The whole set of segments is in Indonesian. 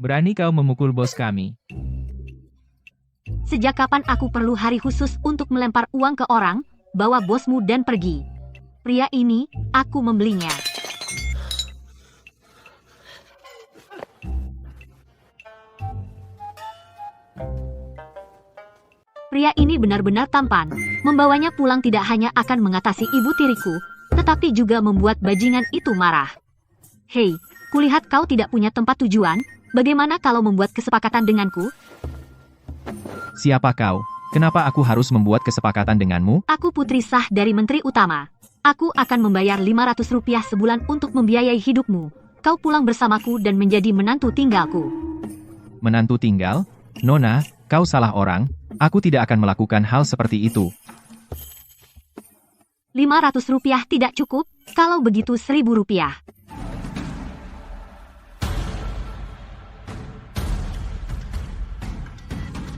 Berani kau memukul bos kami? Sejak kapan aku perlu hari khusus untuk melempar uang ke orang? Bawa bosmu dan pergi. Pria ini, aku membelinya. Pria ini benar-benar tampan. Membawanya pulang tidak hanya akan mengatasi ibu tiriku, tetapi juga membuat bajingan itu marah. Hei, kulihat kau tidak punya tempat tujuan. Bagaimana kalau membuat kesepakatan denganku? Siapa kau? Kenapa aku harus membuat kesepakatan denganmu? Aku putri sah dari Menteri Utama. Aku akan membayar 500 rupiah sebulan untuk membiayai hidupmu. Kau pulang bersamaku dan menjadi menantu tinggalku. Menantu tinggal? Nona, kau salah orang. Aku tidak akan melakukan hal seperti itu. 500 rupiah tidak cukup, kalau begitu 1000 rupiah.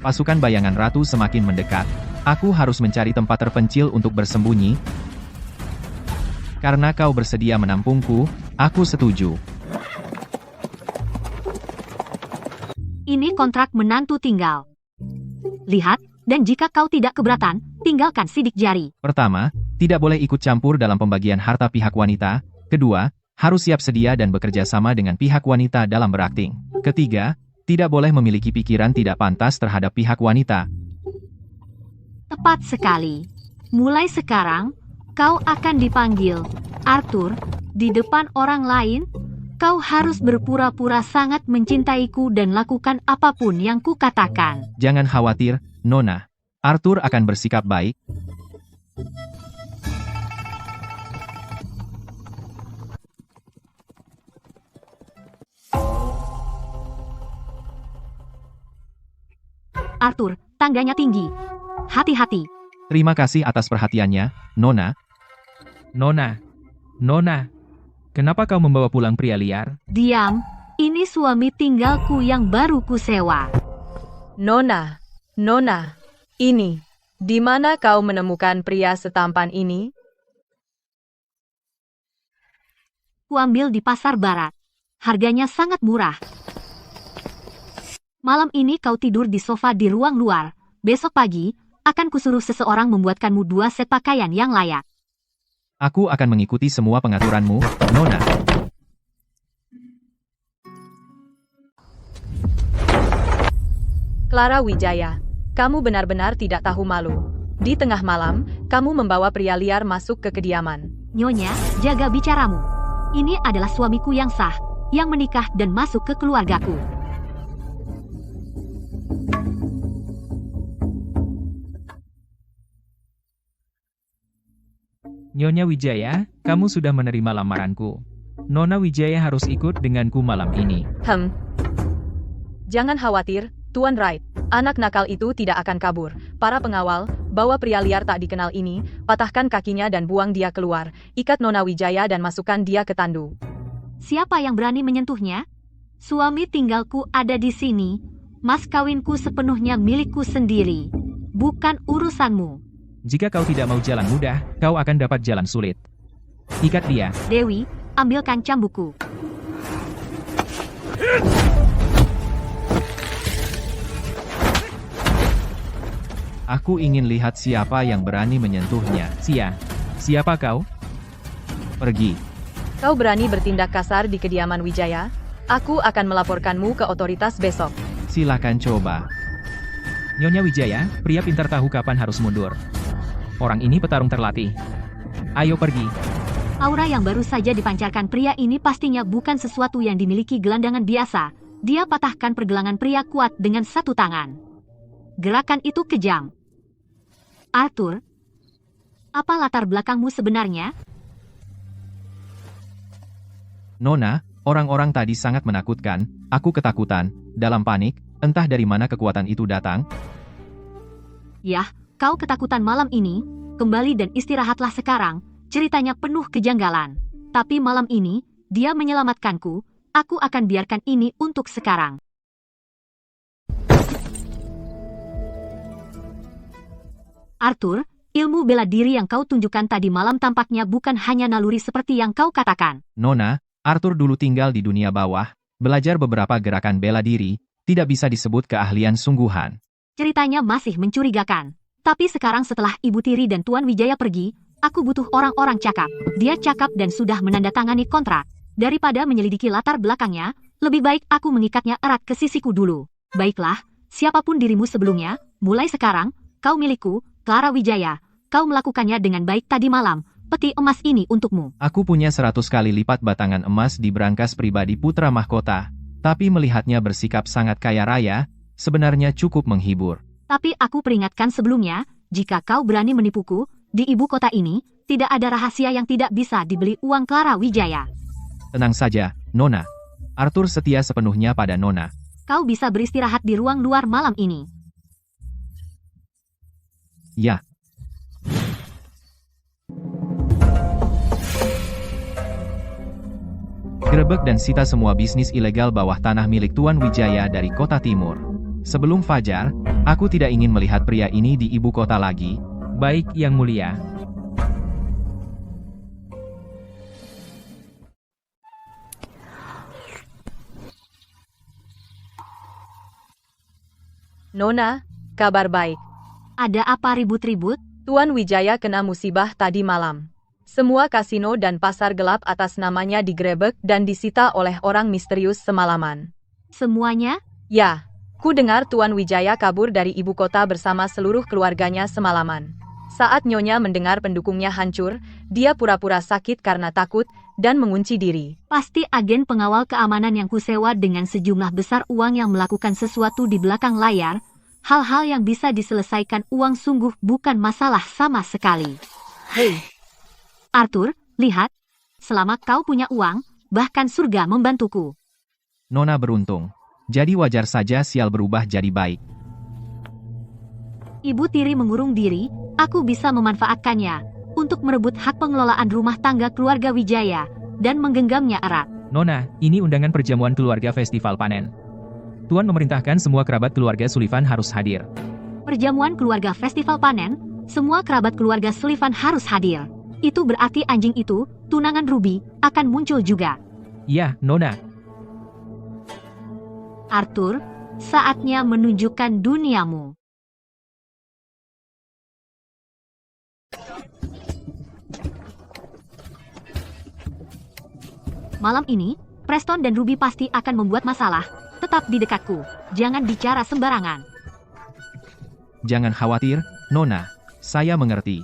Pasukan bayangan ratu semakin mendekat. Aku harus mencari tempat terpencil untuk bersembunyi. Karena kau bersedia menampungku, aku setuju. Ini kontrak menantu tinggal. Lihat, dan jika kau tidak keberatan, tinggalkan sidik jari. Pertama, tidak boleh ikut campur dalam pembagian harta pihak wanita. Kedua, harus siap sedia dan bekerja sama dengan pihak wanita dalam berakting. Ketiga, tidak boleh memiliki pikiran tidak pantas terhadap pihak wanita. Tepat sekali. Mulai sekarang, kau akan dipanggil Arthur di depan orang lain. Kau harus berpura-pura sangat mencintaiku dan lakukan apapun yang kukatakan. Jangan khawatir, Nona. Arthur akan bersikap baik. Arthur, tangganya tinggi. Hati-hati. Terima kasih atas perhatiannya, Nona. Nona. Kenapa kau membawa pulang pria liar? Diam, ini suami tinggalku yang baru kusewa. Nona, ini, di mana kau menemukan pria setampan ini? Kuambil di pasar barat. Harganya sangat murah. Malam ini kau tidur di sofa di ruang luar. Besok pagi, akan kusuruh seseorang membuatkanmu 2 set pakaian yang layak. Aku akan mengikuti semua pengaturanmu, Nona. Clara Wijaya, kamu benar-benar tidak tahu malu. Di tengah malam, kamu membawa pria liar masuk ke kediaman. Nyonya, jaga bicaramu. Ini adalah suamiku yang sah, yang menikah dan masuk ke keluargaku. Nyonya Wijaya, kamu sudah menerima lamaranku. Nona Wijaya harus ikut denganku malam ini. Jangan khawatir, Tuan Wright. Anak nakal itu tidak akan kabur. Para pengawal, bawa pria liar tak dikenal ini, patahkan kakinya dan buang dia keluar. Ikat Nona Wijaya dan masukkan dia ke tandu. Siapa yang berani menyentuhnya? Suami tinggalku ada di sini. Mas kawinku sepenuhnya milikku sendiri. Bukan urusanmu. Jika kau tidak mau jalan mudah, kau akan dapat jalan sulit. Ikat dia. Dewi, ambilkan cambukku. Aku ingin lihat siapa yang berani menyentuhnya. Siapa kau? Pergi. Kau berani bertindak kasar di kediaman Wijaya? Aku akan melaporkanmu ke otoritas besok. Silakan coba. Nyonya Wijaya, pria pintar tahu kapan harus mundur. Orang ini petarung terlatih. Ayo pergi. Aura yang baru saja dipancarkan pria ini pastinya bukan sesuatu yang dimiliki gelandangan biasa. Dia patahkan pergelangan pria kuat dengan 1 tangan. Gerakan itu kejam. Arthur, apa latar belakangmu sebenarnya? Nona, orang-orang tadi sangat menakutkan. Aku ketakutan, dalam panik, entah dari mana kekuatan itu datang. Yah, kau ketakutan malam ini, kembali dan istirahatlah sekarang, ceritanya penuh kejanggalan. Tapi malam ini, dia menyelamatkanku, aku akan biarkan ini untuk sekarang. Arthur, ilmu bela diri yang kau tunjukkan tadi malam tampaknya bukan hanya naluri seperti yang kau katakan. Nona, Arthur dulu tinggal di dunia bawah, Belajar beberapa gerakan bela diri, tidak bisa disebut keahlian sungguhan. Ceritanya masih mencurigakan. Tapi sekarang setelah Ibu Tiri dan Tuan Wijaya pergi, aku butuh orang-orang cakap. Dia cakap dan sudah menandatangani kontrak. Daripada menyelidiki latar belakangnya, lebih baik aku mengikatnya erat ke sisiku dulu. Baiklah, siapapun dirimu sebelumnya, mulai sekarang, kau milikku, Clara Wijaya. Kau melakukannya dengan baik tadi malam. Peti emas ini untukmu. Aku punya 100 kali lipat batangan emas di brankas pribadi putra mahkota. Tapi melihatnya bersikap sangat kaya raya, sebenarnya cukup menghibur. Tapi aku peringatkan sebelumnya, jika kau berani menipuku, di ibu kota ini, tidak ada rahasia yang tidak bisa dibeli uang Clara Wijaya. Tenang saja, Nona. Arthur setia sepenuhnya pada Nona. Kau bisa beristirahat di ruang luar malam ini. Ya. Gerebek dan sita semua bisnis ilegal bawah tanah milik Tuan Wijaya dari kota timur. Sebelum fajar, aku tidak ingin melihat pria ini di ibu kota lagi. Baik, Yang Mulia. Nona, kabar baik. Ada apa ribut-ribut? Tuan Wijaya kena musibah tadi malam. Semua kasino dan pasar gelap atas namanya digerebek dan disita oleh orang misterius semalaman. Semuanya? Ya, ku dengar Tuan Wijaya kabur dari ibu kota bersama seluruh keluarganya semalaman. Saat Nyonya mendengar pendukungnya hancur, dia pura-pura sakit karena takut dan mengunci diri. Pasti agen pengawal keamanan yang kusewa dengan sejumlah besar uang yang melakukan sesuatu di belakang layar. Hal-hal yang bisa diselesaikan uang sungguh bukan masalah sama sekali. Hei, Arthur, lihat. Selama kau punya uang, bahkan surga membantuku. Nona beruntung. Jadi wajar saja sial berubah jadi baik. Ibu Tiri mengurung diri, aku bisa memanfaatkannya untuk merebut hak pengelolaan rumah tangga keluarga Wijaya dan menggenggamnya erat. Nona, ini undangan perjamuan keluarga festival panen. Tuan memerintahkan semua kerabat keluarga Sullivan harus hadir. Perjamuan keluarga festival panen, semua kerabat keluarga Sullivan harus hadir. Itu berarti anjing itu, tunangan Ruby, akan muncul juga. Ya, Nona. Arthur, saatnya menunjukkan duniamu. Malam ini, Preston dan Ruby pasti akan membuat masalah. Tetap di dekatku. Jangan bicara sembarangan. Jangan khawatir, Nona. Saya mengerti.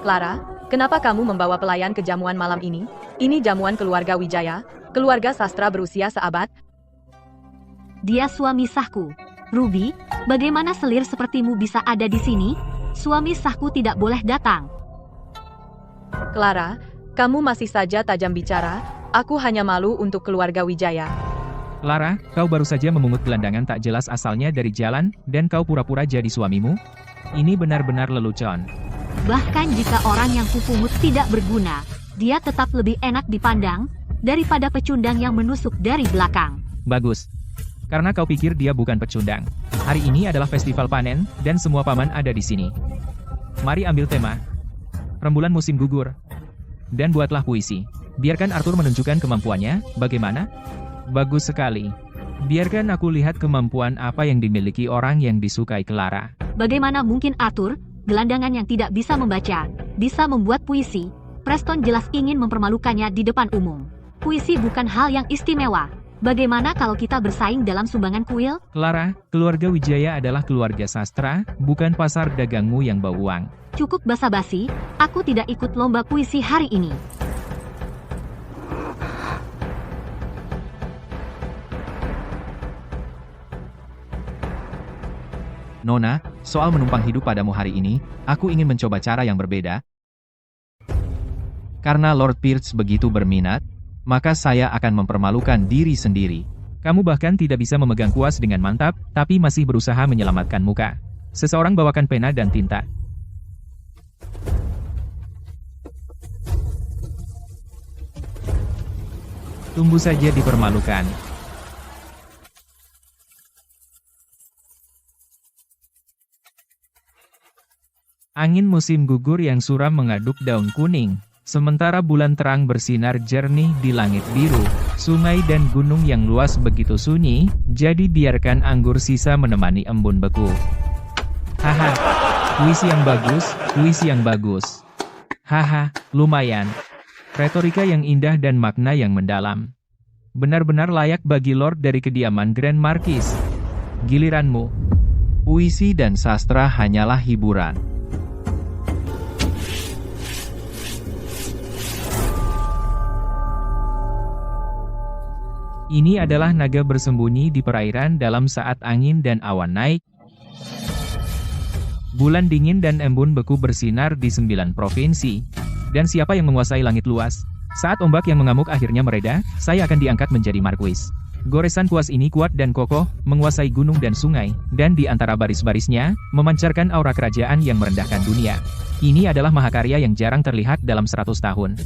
Clara, kenapa kamu membawa pelayan ke jamuan malam ini? Ini jamuan keluarga Wijaya, keluarga sastra berusia seabad. Dia suami sahku. Ruby, bagaimana selir sepertimu bisa ada di sini? Suami sahku tidak boleh datang. Clara, kamu masih saja tajam bicara. Aku hanya malu untuk keluarga Wijaya. Clara, kau baru saja memungut gelandangan tak jelas asalnya dari jalan, dan kau pura-pura jadi suamimu? Ini benar-benar lelucon. Bahkan jika orang yang kupungut tidak berguna, dia tetap lebih enak dipandang daripada pecundang yang menusuk dari belakang. Bagus. Karena kau pikir dia bukan pecundang. Hari ini adalah festival panen, dan semua paman ada di sini. Mari ambil tema. Rembulan musim gugur. Dan buatlah puisi. Biarkan Arthur menunjukkan kemampuannya, bagaimana? Bagus sekali. Biarkan aku lihat kemampuan apa yang dimiliki orang yang disukai Clara. Bagaimana mungkin Arthur, gelandangan yang tidak bisa membaca, bisa membuat puisi? Preston jelas ingin mempermalukannya di depan umum. Puisi bukan hal yang istimewa. Bagaimana kalau kita bersaing dalam sumbangan kuil? Clara, keluarga Wijaya adalah keluarga sastra, bukan pasar dagangmu yang bau uang. Cukup basa-basi, aku tidak ikut lomba puisi hari ini. Nona, soal menumpang hidup padamu hari ini, aku ingin mencoba cara yang berbeda. Karena Lord Pierce begitu berminat, maka saya akan mempermalukan diri sendiri. Kamu bahkan tidak bisa memegang kuas dengan mantap, tapi masih berusaha menyelamatkan muka. Seseorang bawakan pena dan tinta. Tunggu saja dipermalukan. Angin musim gugur yang suram mengaduk daun kuning, sementara bulan terang bersinar jernih di langit biru. Sungai dan gunung yang luas begitu sunyi, jadi biarkan anggur sisa menemani embun beku. Haha, puisi yang bagus, puisi yang bagus. Haha, lumayan. Retorika yang indah dan makna yang mendalam. Benar-benar layak bagi Lord dari kediaman Grand Marquis. Giliranmu. Puisi dan sastra hanyalah hiburan. Ini adalah naga bersembunyi di perairan dalam saat angin dan awan naik. Bulan dingin dan embun beku bersinar di 9 provinsi. Dan siapa yang menguasai langit luas? Saat ombak yang mengamuk akhirnya mereda, saya akan diangkat menjadi Marquis. Goresan kuas ini kuat dan kokoh, menguasai gunung dan sungai, dan di antara baris-barisnya, memancarkan aura kerajaan yang merendahkan dunia. Ini adalah mahakarya yang jarang terlihat dalam 100 tahun.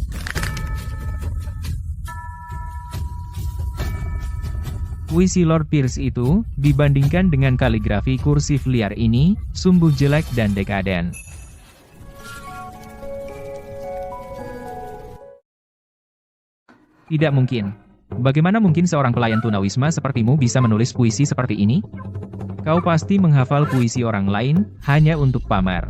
Puisi Lord Pierce itu, dibandingkan dengan kaligrafi kursif liar ini, sungguh jelek dan dekaden. Tidak mungkin. Bagaimana mungkin seorang pelayan tunawisma sepertimu bisa menulis puisi seperti ini? Kau pasti menghafal puisi orang lain, hanya untuk pamer.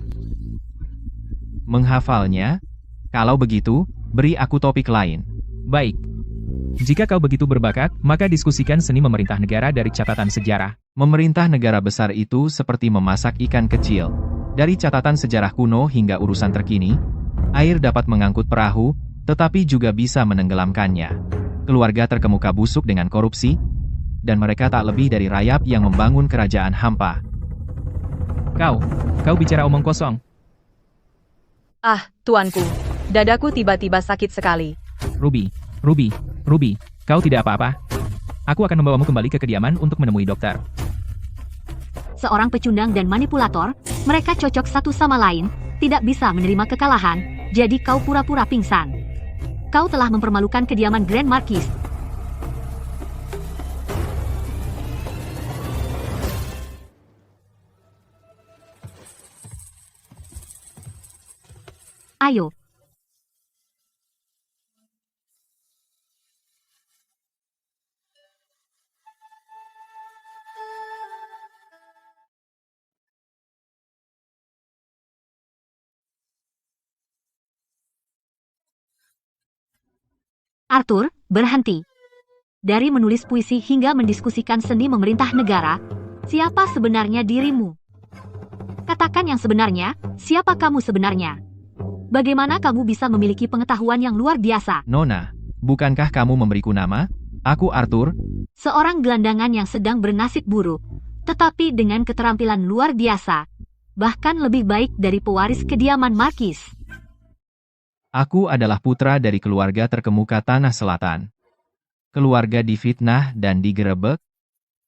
Menghafalnya? Kalau begitu, beri aku topik lain. Baik. Jika kau begitu berbakat, maka diskusikan seni memerintah negara dari catatan sejarah. Memerintah negara besar itu seperti memasak ikan kecil. Dari catatan sejarah kuno hingga urusan terkini, air dapat mengangkut perahu, tetapi juga bisa menenggelamkannya. Keluarga terkemuka busuk dengan korupsi, dan mereka tak lebih dari rayap yang membangun kerajaan hampa. Kau bicara omong kosong. Ah, tuanku. Dadaku tiba-tiba sakit sekali. Ruby, kau tidak apa-apa. Aku akan membawamu kembali ke kediaman untuk menemui dokter. Seorang pecundang dan manipulator, mereka cocok satu sama lain, tidak bisa menerima kekalahan, jadi kau pura-pura pingsan. Kau telah mempermalukan kediaman Grand Marquis. Ayo. Arthur, berhenti. Dari menulis puisi hingga mendiskusikan seni memerintah negara, siapa sebenarnya dirimu? Katakan yang sebenarnya, siapa kamu sebenarnya? Bagaimana kamu bisa memiliki pengetahuan yang luar biasa? Nona, bukankah kamu memberiku nama? Aku Arthur. Seorang gelandangan yang sedang bernasib buruk, tetapi dengan keterampilan luar biasa, bahkan lebih baik dari pewaris kediaman Marquis. Aku adalah putra dari keluarga terkemuka Tanah Selatan. Keluarga difitnah dan digerebek.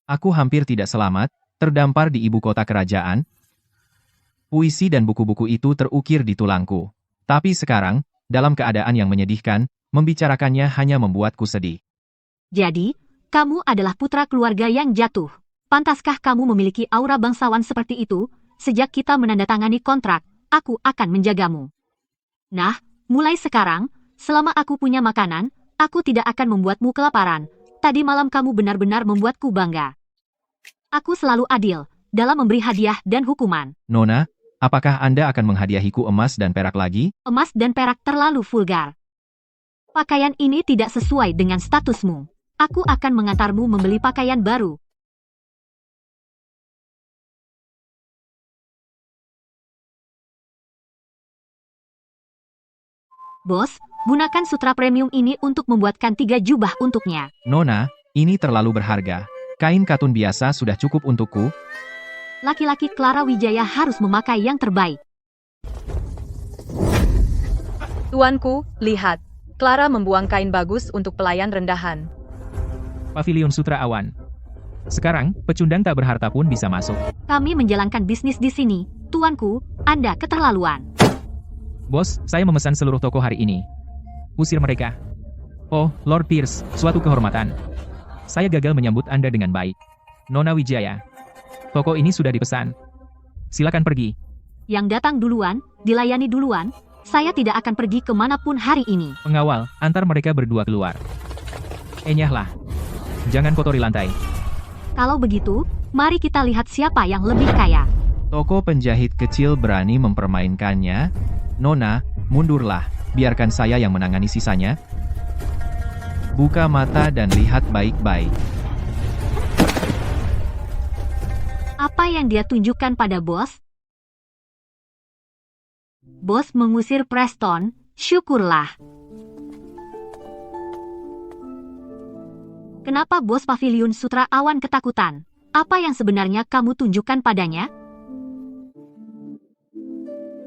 Aku hampir tidak selamat, terdampar di ibu kota kerajaan. Puisi dan buku-buku itu terukir di tulangku. Tapi sekarang, dalam keadaan yang menyedihkan, membicarakannya hanya membuatku sedih. Jadi, kamu adalah putra keluarga yang jatuh. Pantaskah kamu memiliki aura bangsawan seperti itu? Sejak kita menandatangani kontrak, aku akan menjagamu. Nah, mulai sekarang, selama aku punya makanan, aku tidak akan membuatmu kelaparan. Tadi malam kamu benar-benar membuatku bangga. Aku selalu adil dalam memberi hadiah dan hukuman. Nona, apakah Anda akan menghadiahiku emas dan perak lagi? Emas dan perak terlalu vulgar. Pakaian ini tidak sesuai dengan statusmu. Aku akan mengantarmu membeli pakaian baru. Bos, gunakan sutra premium ini untuk membuatkan 3 jubah untuknya. Nona, ini terlalu berharga. Kain katun biasa sudah cukup untukku. Laki-laki Clara Wijaya harus memakai yang terbaik. Tuanku, lihat. Clara membuang kain bagus untuk pelayan rendahan. Pavilion Sutra Awan. Sekarang, pecundang tak berharta pun bisa masuk. Kami menjalankan bisnis di sini. Tuanku, Anda keterlaluan. Bos, saya memesan seluruh toko hari ini. Usir mereka. Oh, Lord Pierce, suatu kehormatan. Saya gagal menyambut Anda dengan baik. Nona Wijaya. Toko ini sudah dipesan. Silakan pergi. Yang datang duluan, dilayani duluan. Saya tidak akan pergi kemanapun hari ini. Pengawal, antar mereka berdua keluar. Enyahlah. Jangan kotori lantai. Kalau begitu, mari kita lihat siapa yang lebih kaya. Toko penjahit kecil berani mempermainkannya. Nona, mundurlah. Biarkan saya yang menangani sisanya. Buka mata dan lihat baik-baik. Apa yang dia tunjukkan pada bos? Bos mengusir Preston, syukurlah. Kenapa bos Paviliun Sutra Awan ketakutan? Apa yang sebenarnya kamu tunjukkan padanya?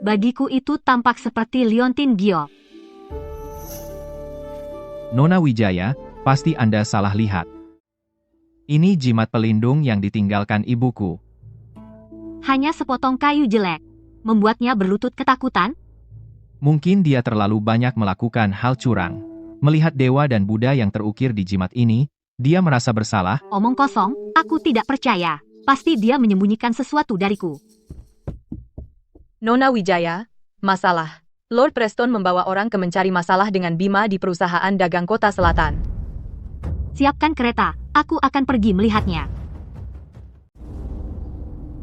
Bagiku itu tampak seperti liontin giok. Nona Wijaya, pasti Anda salah lihat. Ini jimat pelindung yang ditinggalkan ibuku. Hanya sepotong kayu jelek. Membuatnya berlutut ketakutan? Mungkin dia terlalu banyak melakukan hal curang. Melihat dewa dan Buddha yang terukir di jimat ini, dia merasa bersalah. Omong kosong, aku tidak percaya. Pasti dia menyembunyikan sesuatu dariku. Nona Wijaya, masalah. Lord Preston membawa orang ke mencari masalah dengan Bima di perusahaan dagang kota selatan. Siapkan kereta, aku akan pergi melihatnya.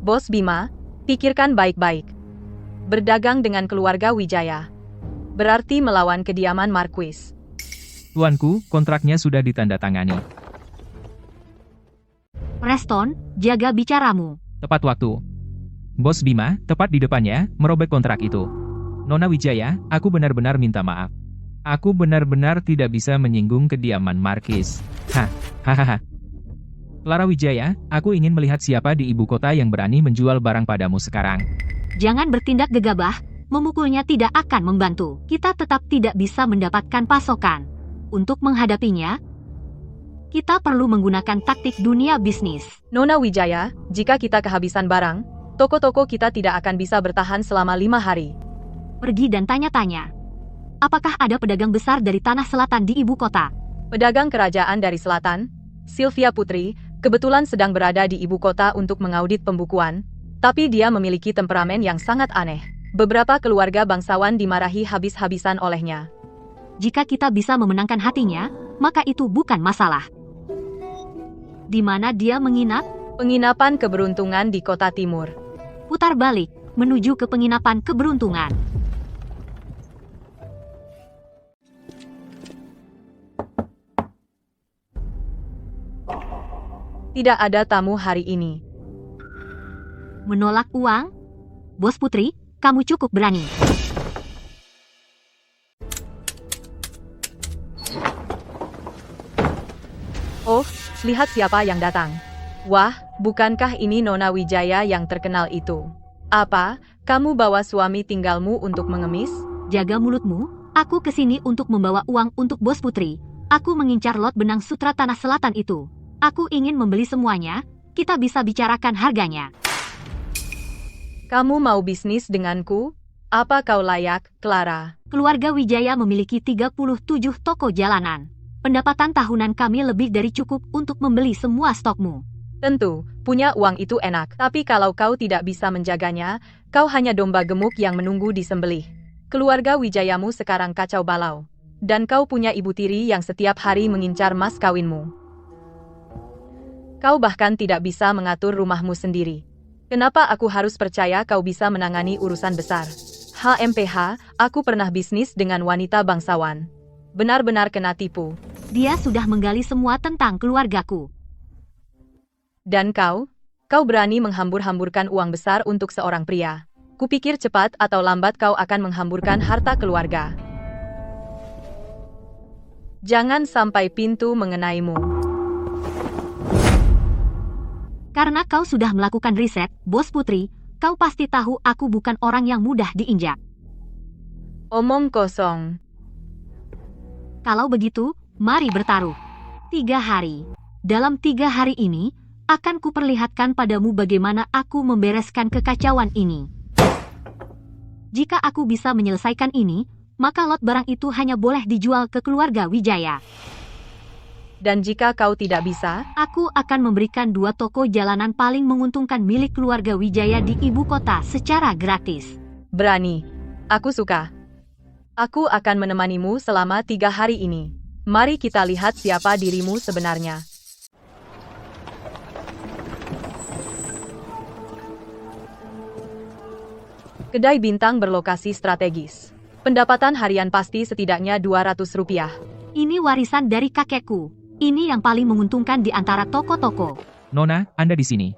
Bos Bima, pikirkan baik-baik. Berdagang dengan keluarga Wijaya. Berarti melawan kediaman Marquis. Tuanku, kontraknya sudah ditandatangani. Preston, jaga bicaramu. Tepat waktu. Bos Bima, tepat di depannya, merobek kontrak itu. Nona Wijaya, aku benar-benar minta maaf. Aku benar-benar tidak bisa menyinggung kediaman Marquis. Hahaha. Clara Wijaya, aku ingin melihat siapa di ibu kota yang berani menjual barang padamu sekarang. Jangan bertindak gegabah, memukulnya tidak akan membantu. Kita tetap tidak bisa mendapatkan pasokan. Untuk menghadapinya, kita perlu menggunakan taktik dunia bisnis. Nona Wijaya, jika kita kehabisan barang, toko-toko kita tidak akan bisa bertahan selama 5 hari. Pergi dan tanya-tanya. Apakah ada pedagang besar dari tanah selatan di ibu kota? Pedagang kerajaan dari selatan, Sylvia Putri, kebetulan sedang berada di ibu kota untuk mengaudit pembukuan, tapi dia memiliki temperamen yang sangat aneh. Beberapa keluarga bangsawan dimarahi habis-habisan olehnya. Jika kita bisa memenangkan hatinya, maka itu bukan masalah. Di mana dia menginap? Penginapan keberuntungan di kota timur. Putar balik, menuju ke penginapan keberuntungan. Tidak ada tamu hari ini. Menolak uang? Bos Putri, kamu cukup berani. Oh, lihat siapa yang datang. Wah, bukankah ini Nona Wijaya yang terkenal itu? Apa, kamu bawa suami tinggalmu untuk mengemis? Jaga mulutmu, aku kesini untuk membawa uang untuk Bos Putri. Aku mengincar lot benang sutra tanah selatan itu. Aku ingin membeli semuanya, kita bisa bicarakan harganya. Kamu mau bisnis denganku? Apa kau layak, Clara? Keluarga Wijaya memiliki 37 toko jalanan. Pendapatan tahunan kami lebih dari cukup untuk membeli semua stokmu. Tentu, punya uang itu enak. Tapi kalau kau tidak bisa menjaganya, kau hanya domba gemuk yang menunggu disembelih. Keluarga Wijayamu sekarang kacau balau. Dan kau punya ibu tiri yang setiap hari mengincar mas kawinmu. Kau bahkan tidak bisa mengatur rumahmu sendiri. Kenapa aku harus percaya kau bisa menangani urusan besar? HMPH, aku pernah bisnis dengan wanita bangsawan. Benar-benar kena tipu. Dia sudah menggali semua tentang keluargaku. Dan kau berani menghambur-hamburkan uang besar untuk seorang pria. Kupikir cepat atau lambat kau akan menghamburkan harta keluarga. Jangan sampai pintu mengenaimu. Karena kau sudah melakukan riset, Bos Putri, kau pasti tahu aku bukan orang yang mudah diinjak. Omong kosong. Kalau begitu, mari bertaruh. 3 hari. Dalam 3 hari ini, akan kuperlihatkan padamu bagaimana aku membereskan kekacauan ini. Jika aku bisa menyelesaikan ini, maka lot barang itu hanya boleh dijual ke keluarga Wijaya. Dan jika kau tidak bisa, Aku akan memberikan 2 toko jalanan paling menguntungkan milik keluarga Wijaya di ibu kota secara gratis. berani. Aku suka. Aku akan menemanimu selama 3 hari ini. Mari kita lihat siapa dirimu sebenarnya. Kedai bintang berlokasi strategis. Pendapatan harian pasti setidaknya Rp200. Ini warisan dari kakekku. Ini yang paling menguntungkan di antara toko-toko. Nona, Anda di sini.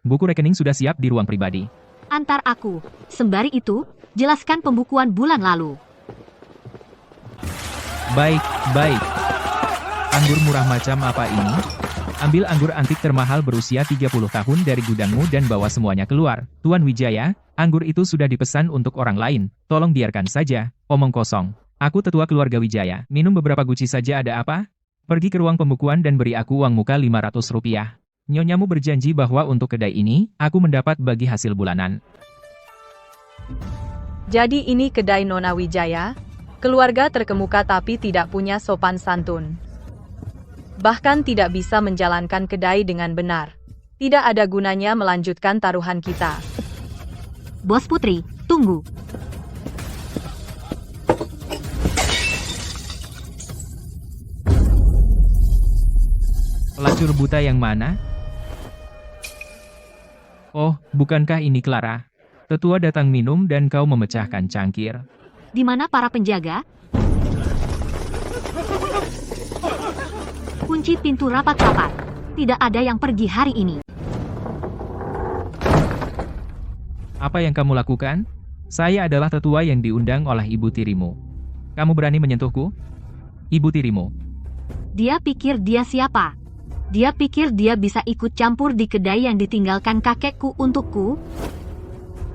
Buku rekening sudah siap di ruang pribadi. Antar aku. Sembari itu, jelaskan pembukuan bulan lalu. Baik, baik. Anggur murah macam apa ini? Ambil anggur antik termahal berusia 30 tahun dari gudangmu dan bawa semuanya keluar. Tuan Wijaya, anggur itu sudah dipesan untuk orang lain. Tolong biarkan saja, omong kosong. Aku tetua keluarga Wijaya. Minum beberapa guci saja ada apa? Pergi ke ruang pembukuan dan beri aku uang muka Rp500. Nyonyamu berjanji bahwa untuk kedai ini, aku mendapat bagi hasil bulanan. Jadi ini kedai Nona Wijaya? Keluarga terkemuka tapi tidak punya sopan santun. Bahkan tidak bisa menjalankan kedai dengan benar. Tidak ada gunanya melanjutkan taruhan kita. Bos Putri, tunggu. Pelacur buta yang mana? Oh, bukankah ini Clara? Tetua datang minum dan kau memecahkan cangkir. Di mana para penjaga? Kunci pintu rapat-rapat. Tidak ada yang pergi hari ini. Apa yang kamu lakukan? Saya adalah tetua yang diundang oleh ibu tirimu. Kamu berani menyentuhku? Ibu tirimu. Dia pikir dia siapa? Dia pikir dia bisa ikut campur di kedai yang ditinggalkan kakekku untukku?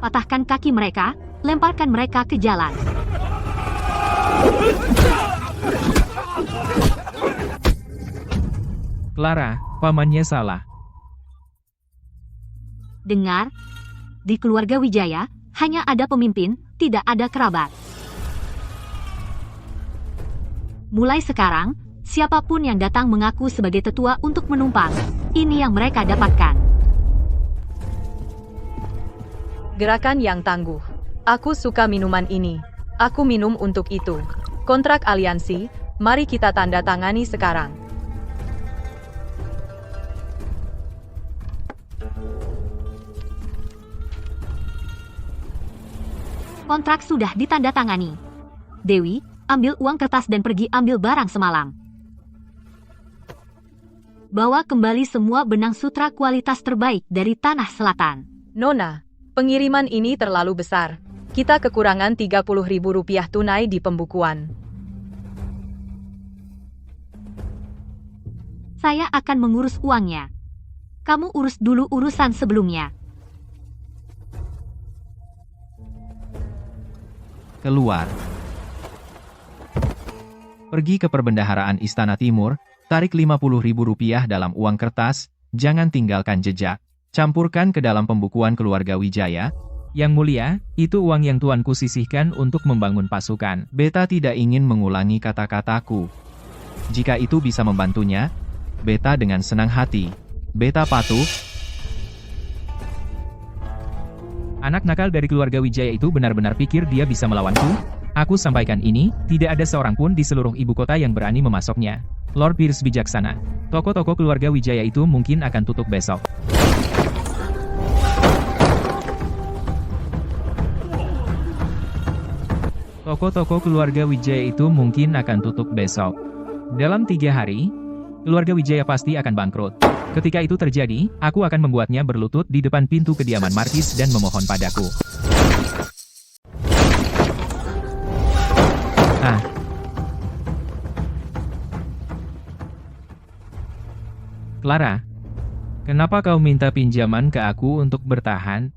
Patahkan kaki mereka, lemparkan mereka ke jalan. Clara, pamannya salah. Dengar, di keluarga Wijaya, hanya ada pemimpin, tidak ada kerabat. Mulai sekarang, siapapun yang datang mengaku sebagai tetua untuk menumpang. Ini yang mereka dapatkan. Gerakan yang tangguh. Aku suka minuman ini. Aku minum untuk itu. Kontrak aliansi, mari kita tanda tangani sekarang. Kontrak sudah ditandatangani. Dewi, ambil uang kertas dan pergi ambil barang semalam. Bawa kembali semua benang sutra kualitas terbaik dari Tanah Selatan. Nona, pengiriman ini terlalu besar. Kita kekurangan Rp30.000 tunai di pembukuan. Saya akan mengurus uangnya. Kamu urus dulu urusan sebelumnya. Keluar. Pergi ke perbendaharaan Istana Timur, tarik Rp50.000 dalam uang kertas, jangan tinggalkan jejak. Campurkan ke dalam pembukuan keluarga Wijaya. Yang mulia, itu uang yang tuanku sisihkan untuk membangun pasukan. Beta tidak ingin mengulangi kata-kataku. Jika itu bisa membantunya, Beta dengan senang hati. Beta patuh. Anak nakal dari keluarga Wijaya itu benar-benar pikir dia bisa melawanku? Aku sampaikan ini, tidak ada seorang pun di seluruh ibu kota yang berani memasoknya. Lord Pierce bijaksana. Toko-toko keluarga Wijaya itu mungkin akan tutup besok. Toko-toko keluarga Wijaya itu mungkin akan tutup besok. Dalam 3 hari, keluarga Wijaya pasti akan bangkrut. Ketika itu terjadi, aku akan membuatnya berlutut di depan pintu kediaman Markis dan memohon padaku. Clara, kenapa kau minta pinjaman ke aku untuk bertahan?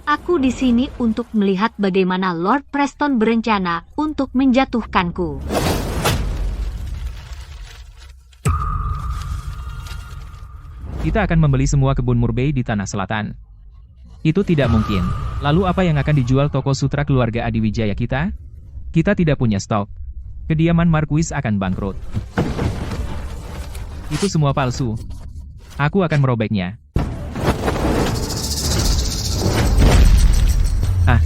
Aku di sini untuk melihat bagaimana Lord Preston berencana untuk menjatuhkanku. Kita akan membeli semua kebun murbei di Tanah Selatan. Itu tidak mungkin. Lalu apa yang akan dijual toko sutra keluarga Adiwijaya kita? Kita tidak punya stok. Kediaman Marquis akan bangkrut. Itu semua palsu. Aku akan merobeknya. Ah.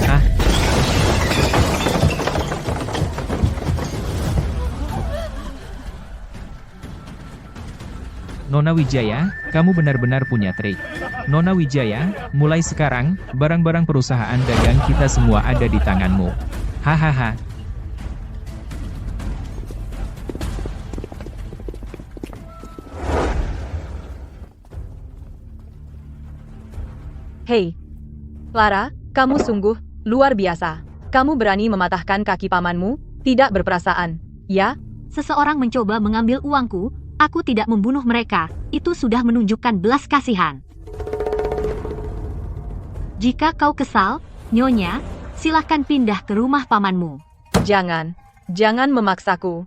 Ah. Nona Wijaya, kamu benar-benar punya trik. Nona Wijaya, mulai sekarang, barang-barang perusahaan dagang kita semua ada di tanganmu. Hahaha. Hei, Clara, kamu sungguh luar biasa. Kamu berani mematahkan kaki pamanmu, tidak berperasaan, ya? Seseorang mencoba mengambil uangku, aku tidak membunuh mereka, itu sudah menunjukkan belas kasihan. Jika kau kesal, Nyonya, silahkan pindah ke rumah pamanmu. Jangan memaksaku.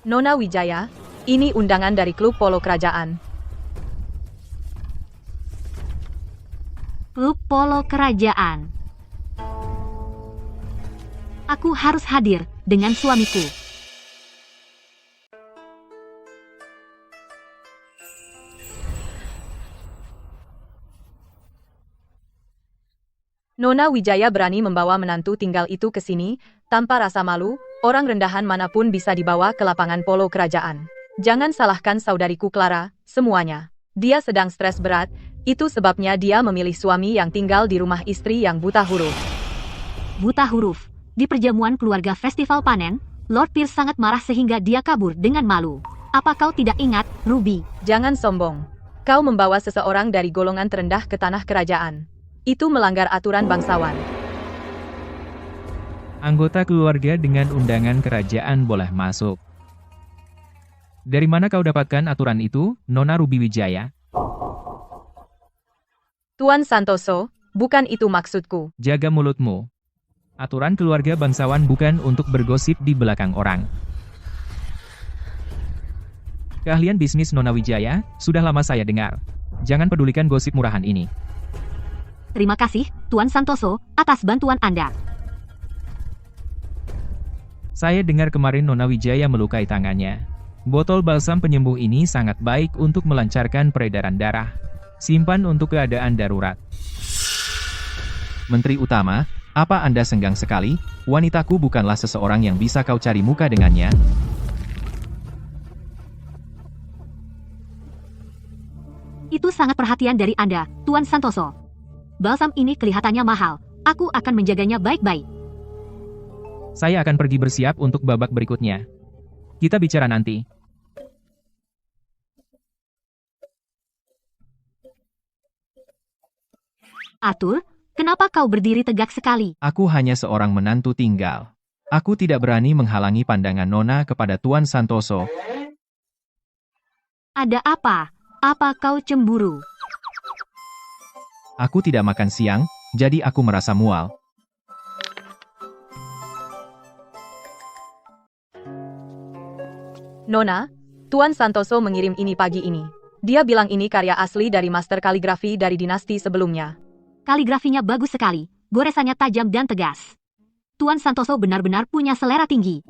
Nona Wijaya, ini undangan dari klub polo kerajaan. Klub polo kerajaan. Aku harus hadir dengan suamiku. Nona Wijaya berani membawa menantu tinggal itu ke sini, tanpa rasa malu, orang rendahan manapun bisa dibawa ke lapangan polo kerajaan. Jangan salahkan saudariku Clara, semuanya. Dia sedang stres berat, itu sebabnya dia memilih suami yang tinggal di rumah istri yang buta huruf. Buta huruf. Di perjamuan keluarga festival panen, Lord Pierce sangat marah sehingga dia kabur dengan malu. Apa kau tidak ingat, Ruby? Jangan sombong. Kau membawa seseorang dari golongan terendah ke tanah kerajaan. Itu melanggar aturan bangsawan. Anggota keluarga dengan undangan kerajaan boleh masuk. Dari mana kau dapatkan aturan itu, Nona Ruby Wijaya? Tuan Santoso, bukan itu maksudku. Jaga mulutmu. Aturan keluarga bangsawan bukan untuk bergosip di belakang orang. Keahlian bisnis Nona Wijaya, sudah lama saya dengar. Jangan pedulikan gosip murahan ini. Terima kasih, Tuan Santoso, atas bantuan Anda. Saya dengar kemarin Nona Wijaya melukai tangannya. Botol balsam penyembuh ini sangat baik untuk melancarkan peredaran darah. Simpan untuk keadaan darurat. Menteri Utama, apa Anda senggang sekali? Wanitaku bukanlah seseorang yang bisa kau cari muka dengannya. Itu sangat perhatian dari Anda, Tuan Santoso. Balsam ini kelihatannya mahal. Aku akan menjaganya baik-baik. Saya akan pergi bersiap untuk babak berikutnya. Kita bicara nanti. Arthur, kenapa kau berdiri tegak sekali? Aku hanya seorang menantu tinggal. Aku tidak berani menghalangi pandangan Nona kepada Tuan Santoso. Ada apa? Apa kau cemburu? Aku tidak makan siang, jadi aku merasa mual. Nona, Tuan Santoso mengirim ini pagi ini. Dia bilang ini karya asli dari master kaligrafi dari dinasti sebelumnya. Kaligrafinya bagus sekali, goresannya tajam dan tegas. Tuan Santoso benar-benar punya selera tinggi.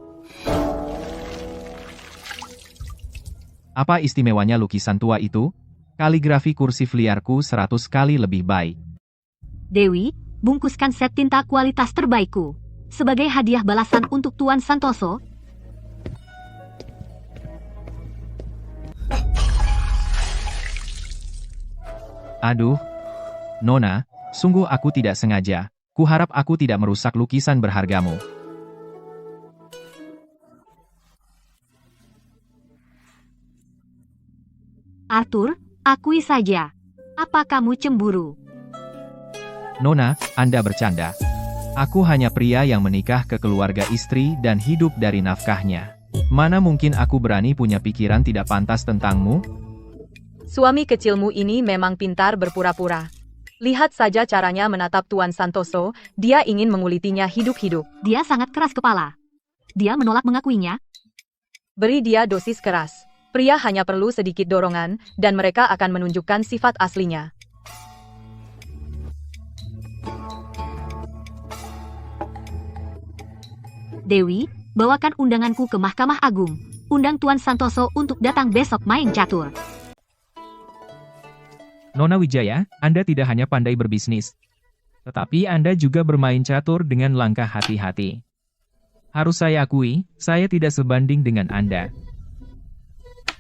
Apa istimewanya lukisan tua itu? Kaligrafi kursif liarku 100 kali lebih baik. Dewi, bungkuskan set tinta kualitas terbaikku. Sebagai hadiah balasan untuk Tuan Santoso. Aduh, Nona, sungguh aku tidak sengaja. Kuharap aku tidak merusak lukisan berhargamu. Arthur, akui saja. Apa kamu cemburu? Nona, Anda bercanda. Aku hanya pria yang menikah ke keluarga istri dan hidup dari nafkahnya. Mana mungkin aku berani punya pikiran tidak pantas tentangmu? Suami kecilmu ini memang pintar berpura-pura. Lihat saja caranya menatap Tuan Santoso, dia ingin mengulitinya hidup-hidup. Dia sangat keras kepala. dia menolak mengakuinya. Beri dia dosis keras. Pria hanya perlu sedikit dorongan, dan mereka akan menunjukkan sifat aslinya. Dewi, bawakan undanganku ke Mahkamah Agung. Undang Tuan Santoso untuk datang besok main catur. Nona Wijaya, Anda tidak hanya pandai berbisnis, tetapi Anda juga bermain catur dengan langkah hati-hati. Harus saya akui, saya tidak sebanding dengan Anda.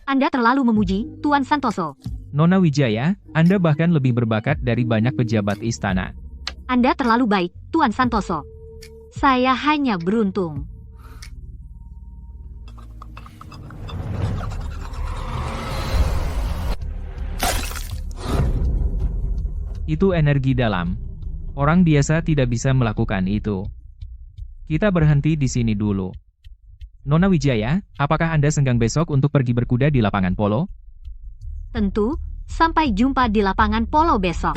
Anda terlalu memuji, Tuan Santoso. Nona Wijaya, Anda bahkan lebih berbakat dari banyak pejabat istana. Anda terlalu baik, Tuan Santoso. Saya hanya beruntung. Itu energi dalam. Orang biasa tidak bisa melakukan itu. Kita berhenti di sini dulu. Nona Wijaya, apakah Anda senggang besok untuk pergi berkuda di lapangan polo? Tentu, sampai jumpa di lapangan polo besok.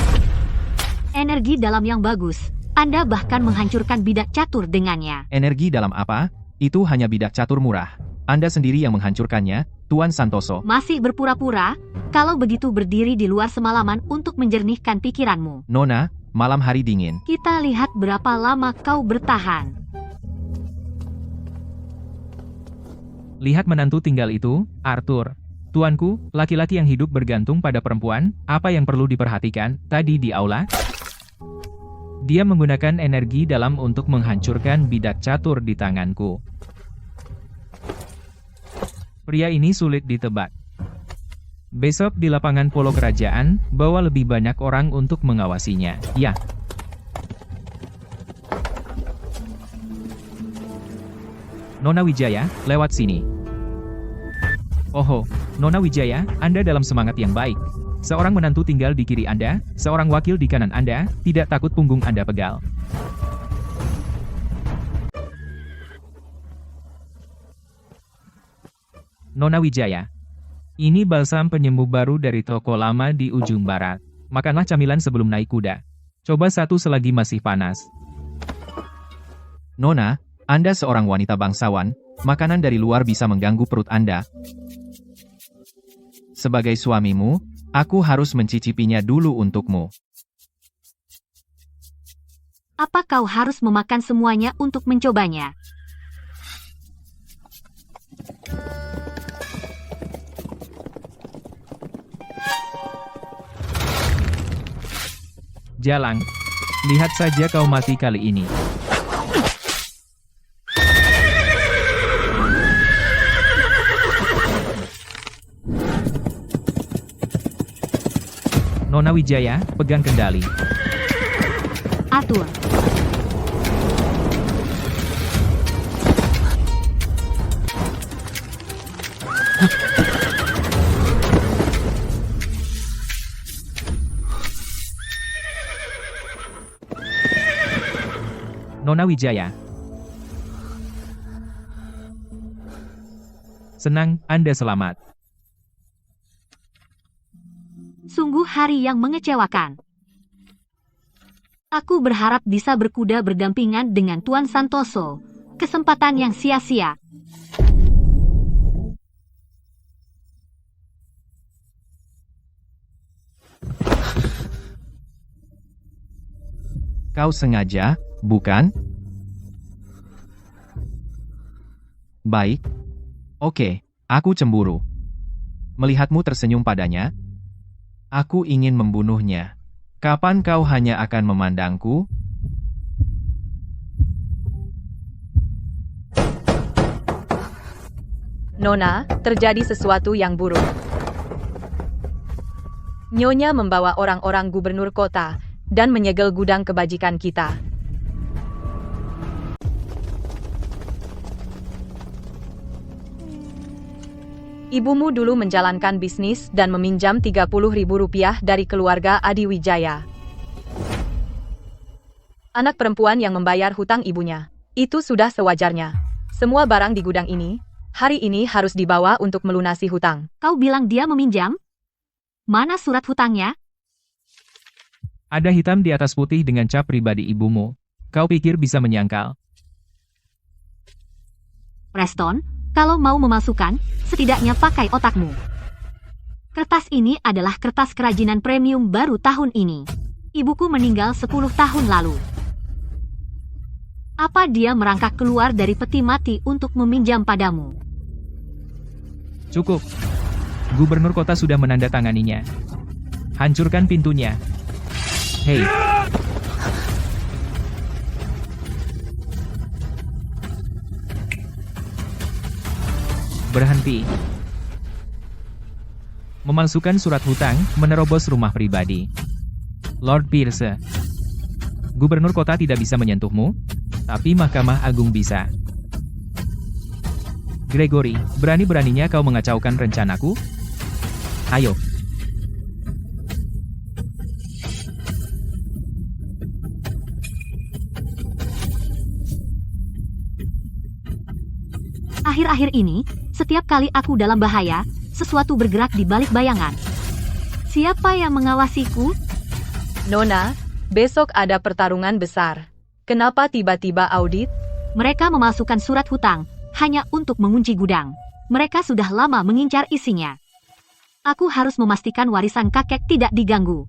Energi dalam yang bagus. Anda bahkan menghancurkan bidak catur dengannya. Energi dalam apa? Itu hanya bidak catur murah. Anda sendiri yang menghancurkannya, Tuan Santoso. Masih berpura-pura? Kalau begitu berdiri di luar semalaman untuk menjernihkan pikiranmu. Nona, malam hari dingin. Kita lihat berapa lama kau bertahan. Lihat menantu tinggal itu, Arthur. Tuanku, laki-laki yang hidup bergantung pada perempuan, apa yang perlu diperhatikan, tadi di aula? Dia menggunakan energi dalam untuk menghancurkan bidak catur di tanganku. Pria ini sulit ditebak. Besok di lapangan polo kerajaan, bawa lebih banyak orang untuk mengawasinya. Ya. Nona Wijaya, lewat sini. Oho, Nona Wijaya, Anda dalam semangat yang baik. Seorang menantu tinggal di kiri Anda, seorang wakil di kanan Anda, tidak takut punggung Anda pegal. Nona Wijaya. Ini balsam penyembuh baru dari toko lama di ujung barat. Makanlah camilan sebelum naik kuda. Coba satu selagi masih panas. Nona, Anda seorang wanita bangsawan, makanan dari luar bisa mengganggu perut Anda. Sebagai suamimu, aku harus mencicipinya dulu untukmu. Apa kau harus memakan semuanya untuk mencobanya? Jalang. Lihat saja kau mati kali ini. Nona Wijaya, pegang kendali. Atur. Nona Wijaya. Senang, Anda selamat. Sungguh hari yang mengecewakan. Aku berharap bisa berkuda berdampingan dengan Tuan Santoso. Kesempatan yang sia-sia. Kau sengaja, bukan? Baik. Oke, aku cemburu. Melihatmu tersenyum padanya, aku ingin membunuhnya. Kapan kau hanya akan memandangku? Nona, terjadi sesuatu yang buruk. Nyonya membawa orang-orang gubernur kota dan menyegel gudang kebajikan kita. Ibumu dulu menjalankan bisnis dan meminjam Rp30.000 dari keluarga Adi Wijaya. Anak perempuan yang membayar hutang ibunya. Itu sudah sewajarnya. Semua barang di gudang ini, hari ini harus dibawa untuk melunasi hutang. Kau bilang dia meminjam? Mana surat hutangnya? Ada hitam di atas putih dengan cap pribadi ibumu. Kau pikir bisa menyangkal? Preston, kalau mau memasukkan, setidaknya pakai otakmu. Kertas ini adalah kertas kerajinan premium baru tahun ini. Ibuku meninggal 10 tahun lalu. Apa dia merangkak keluar dari peti mati untuk meminjam padamu? Cukup. Gubernur kota sudah menandatanganinya. Hancurkan pintunya. Hei. Berhenti. Memalsukan surat hutang, menerobos rumah pribadi. Lord Pierce. Gubernur kota tidak bisa menyentuhmu, tapi Mahkamah Agung bisa. Gregory, berani-beraninya kau mengacaukan rencanaku? Ayo. Akhir-akhir ini, setiap kali aku dalam bahaya, sesuatu bergerak di balik bayangan. Siapa yang mengawasiku? Nona, besok ada pertarungan besar. Kenapa tiba-tiba audit? Mereka memasukkan surat hutang, hanya untuk mengunci gudang. Mereka sudah lama mengincar isinya. Aku harus memastikan warisan kakek tidak diganggu.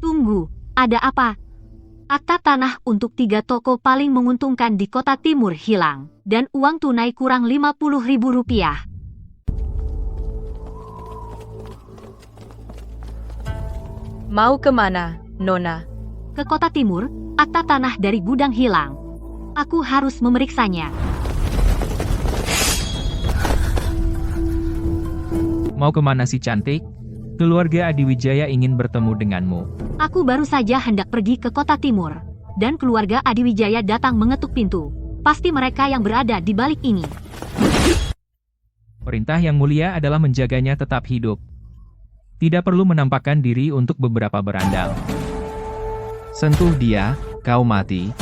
Tunggu, ada apa? Akta tanah untuk 3 toko paling menguntungkan di kota timur hilang, dan uang tunai kurang Rp50.000. Mau kemana, Nona? Ke kota timur, akta tanah dari gudang hilang. Aku harus memeriksanya. Mau kemana si cantik? Keluarga Adiwijaya ingin bertemu denganmu. Aku baru saja hendak pergi ke kota timur, dan keluarga Adiwijaya datang mengetuk pintu. Pasti mereka yang berada di balik ini. Perintah yang mulia adalah menjaganya tetap hidup. Tidak perlu menampakkan diri untuk beberapa berandal. Sentuh dia, kau mati.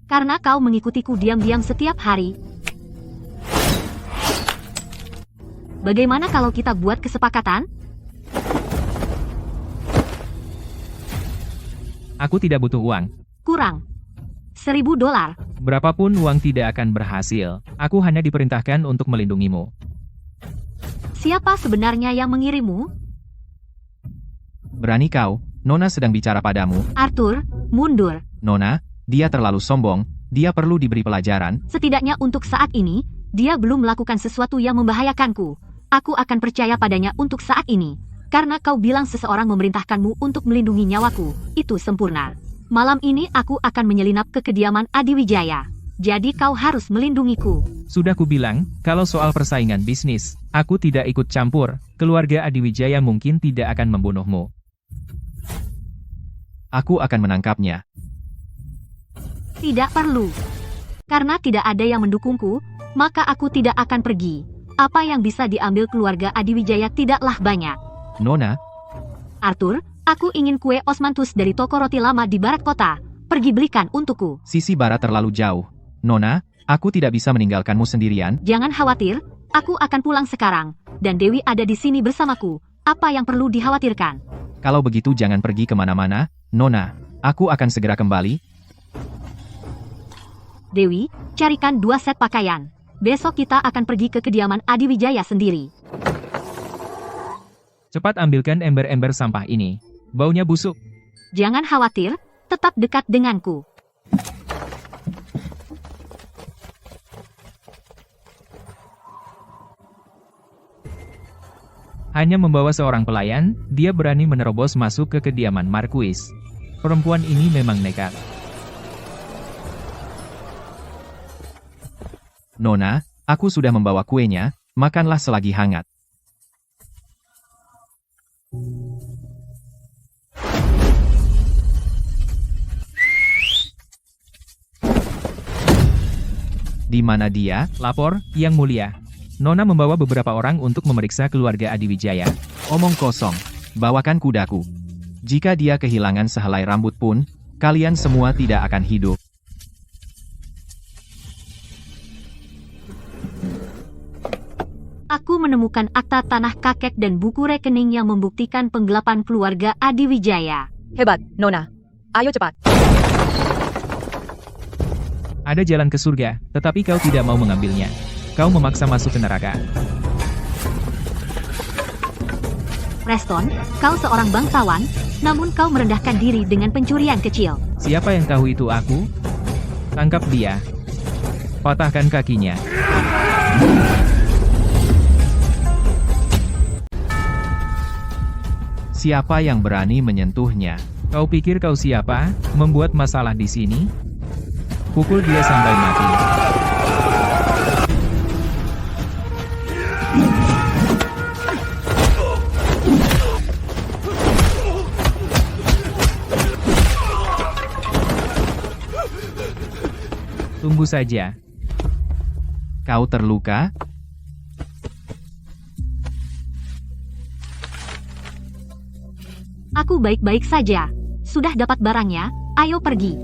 Karena kau mengikutiku diam-diam setiap hari. Bagaimana kalau kita buat kesepakatan? Aku tidak butuh uang. Kurang. $1.000. Berapapun uang tidak akan berhasil. Aku hanya diperintahkan untuk melindungimu. Siapa sebenarnya yang mengirimmu? Berani kau, Nona sedang bicara padamu. Arthur, mundur. Nona, dia terlalu sombong, dia perlu diberi pelajaran. Setidaknya untuk saat ini, dia belum melakukan sesuatu yang membahayakanku. Aku akan percaya padanya untuk saat ini. Karena kau bilang seseorang memerintahkanmu untuk melindungi nyawaku, itu sempurna. Malam ini aku akan menyelinap ke kediaman Adiwijaya. Jadi kau harus melindungiku. Sudah kubilang, kalau soal persaingan bisnis, aku tidak ikut campur. Keluarga Adiwijaya mungkin tidak akan membunuhmu. Aku akan menangkapnya. Tidak perlu. Karena tidak ada yang mendukungku, maka aku tidak akan pergi. Apa yang bisa diambil keluarga Adiwijaya tidaklah banyak. Nona, Arthur, aku ingin kue osmanthus dari toko roti lama di barat kota. Pergi belikan untukku. sisi barat terlalu jauh. Nona, aku tidak bisa meninggalkanmu sendirian. Jangan khawatir, aku akan pulang sekarang. Dan Dewi ada di sini bersamaku. Apa yang perlu dikhawatirkan? Kalau begitu jangan pergi kemana-mana, Nona. Aku akan segera kembali. Dewi, carikan 2 set pakaian. Besok kita akan pergi ke kediaman Adiwijaya sendiri. Cepat ambilkan ember-ember sampah ini. Baunya busuk. Jangan khawatir, tetap dekat denganku. Hanya membawa seorang pelayan, dia berani menerobos masuk ke kediaman Marquis. Perempuan ini memang nekat. Nona, aku sudah membawa kuenya, makanlah selagi hangat. Di mana dia? Lapor, Yang Mulia. Nona membawa beberapa orang untuk memeriksa keluarga Adiwijaya. Omong kosong. Bawakan kudaku. Jika dia kehilangan sehelai rambut pun, kalian semua tidak akan hidup. menemukan akta tanah kakek dan buku rekening yang membuktikan penggelapan keluarga Adiwijaya. Hebat, Nona. Ayo cepat. Ada jalan ke surga, tetapi kau tidak mau mengambilnya. Kau memaksa masuk ke neraka. Preston, kau seorang bangsawan, namun kau merendahkan diri dengan pencurian kecil. Siapa yang tahu itu aku? Tangkap dia. Patahkan kakinya. Siapa yang berani menyentuhnya? Kau pikir kau siapa? Membuat masalah di sini? Pukul dia sampai mati. Tunggu saja. Kau terluka? Aku baik-baik saja. Sudah dapat barangnya, ayo pergi.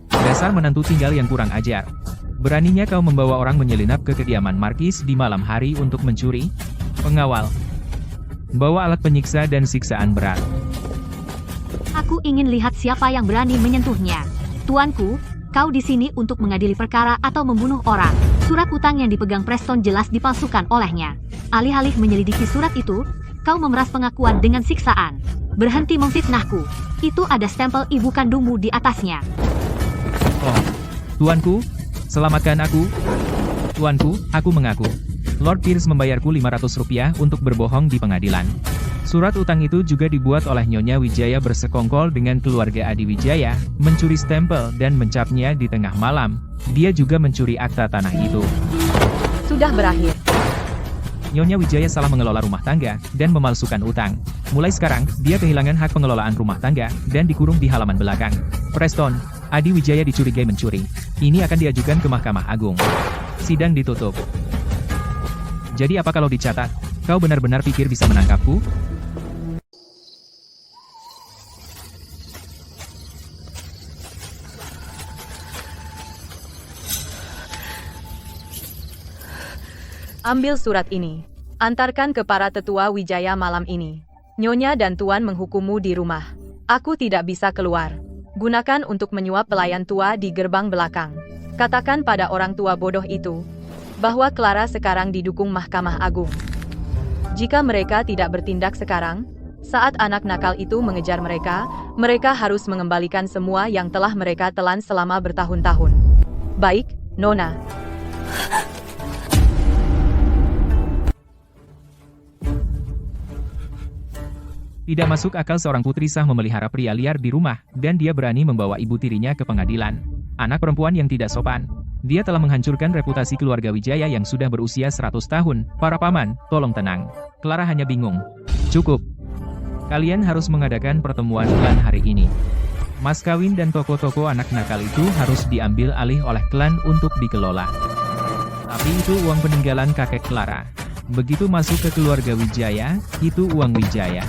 Dasar menantu tinggal yang kurang ajar. Beraninya kau membawa orang menyelinap ke kediaman Markis di malam hari untuk mencuri? Pengawal. Bawa alat penyiksa dan siksaan berat. Aku ingin lihat siapa yang berani menyentuhnya. Tuanku, kau di sini untuk mengadili perkara atau membunuh orang. Surat utang yang dipegang Preston jelas dipalsukan olehnya. Alih-alih menyelidiki surat itu, kau memeras pengakuan dengan siksaan. Berhenti memfitnahku. Itu ada stempel ibu kandungmu di atasnya. Oh, tuanku, selamatkan aku. Tuanku, aku mengaku. Lord Pierce membayarku 500 rupiah untuk berbohong di pengadilan. Surat utang itu juga dibuat oleh Nyonya Wijaya bersekongkol dengan keluarga Adiwijaya, mencuri stempel dan mencapnya di tengah malam. Dia juga mencuri akta tanah itu. Sudah berakhir. Nyonya Wijaya salah mengelola rumah tangga dan memalsukan utang. Mulai sekarang, dia kehilangan hak pengelolaan rumah tangga dan dikurung di halaman belakang. Preston, Adiwijaya dicurigai mencuri. Ini akan diajukan ke Mahkamah Agung. Sidang ditutup. Jadi apa kalau dicatat? Kau benar-benar pikir bisa menangkapku? Ambil surat ini. Antarkan ke para tetua Wijaya malam ini. Nyonya dan Tuan menghukummu di rumah. Aku tidak bisa keluar. Gunakan untuk menyuap pelayan tua di gerbang belakang. Katakan pada orang tua bodoh itu bahwa Clara sekarang didukung Mahkamah Agung. Jika mereka tidak bertindak sekarang, saat anak nakal itu mengejar mereka, mereka harus mengembalikan semua yang telah mereka telan selama bertahun-tahun. Baik, Nona. Tidak masuk akal seorang putri sah memelihara pria liar di rumah, dan dia berani membawa ibu tirinya ke pengadilan. Anak perempuan yang tidak sopan. Dia telah menghancurkan reputasi keluarga Wijaya yang sudah berusia 100 tahun. Para paman, tolong tenang. Clara hanya bingung. Cukup. Kalian harus mengadakan pertemuan klan hari ini. Mas kawin dan toko-toko anak nakal itu harus diambil alih oleh klan untuk dikelola. Tapi itu uang peninggalan kakek Clara. Begitu masuk ke keluarga Wijaya, itu uang Wijaya.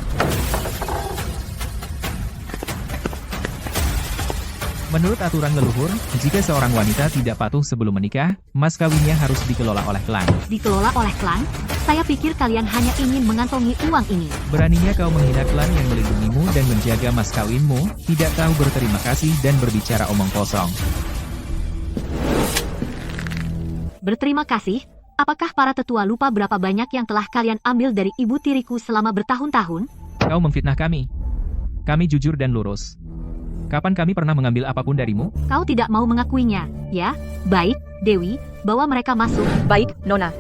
Menurut aturan leluhur, jika seorang wanita tidak patuh sebelum menikah, mas kawinnya harus dikelola oleh klan. Dikelola oleh klan? Saya pikir kalian hanya ingin mengantongi uang ini. Beraninya kau menghina klan yang melindungimu dan menjaga mas kawinmu, tidak tahu berterima kasih dan berbicara omong kosong. Berterima kasih? Apakah para tetua lupa berapa banyak yang telah kalian ambil dari ibu tiriku selama bertahun-tahun? Kau memfitnah kami. Kami jujur dan lurus. Kapan kami pernah mengambil apapun darimu? Kau tidak mau mengakuinya, ya? Baik, Dewi, bawa mereka masuk. Baik, Nona.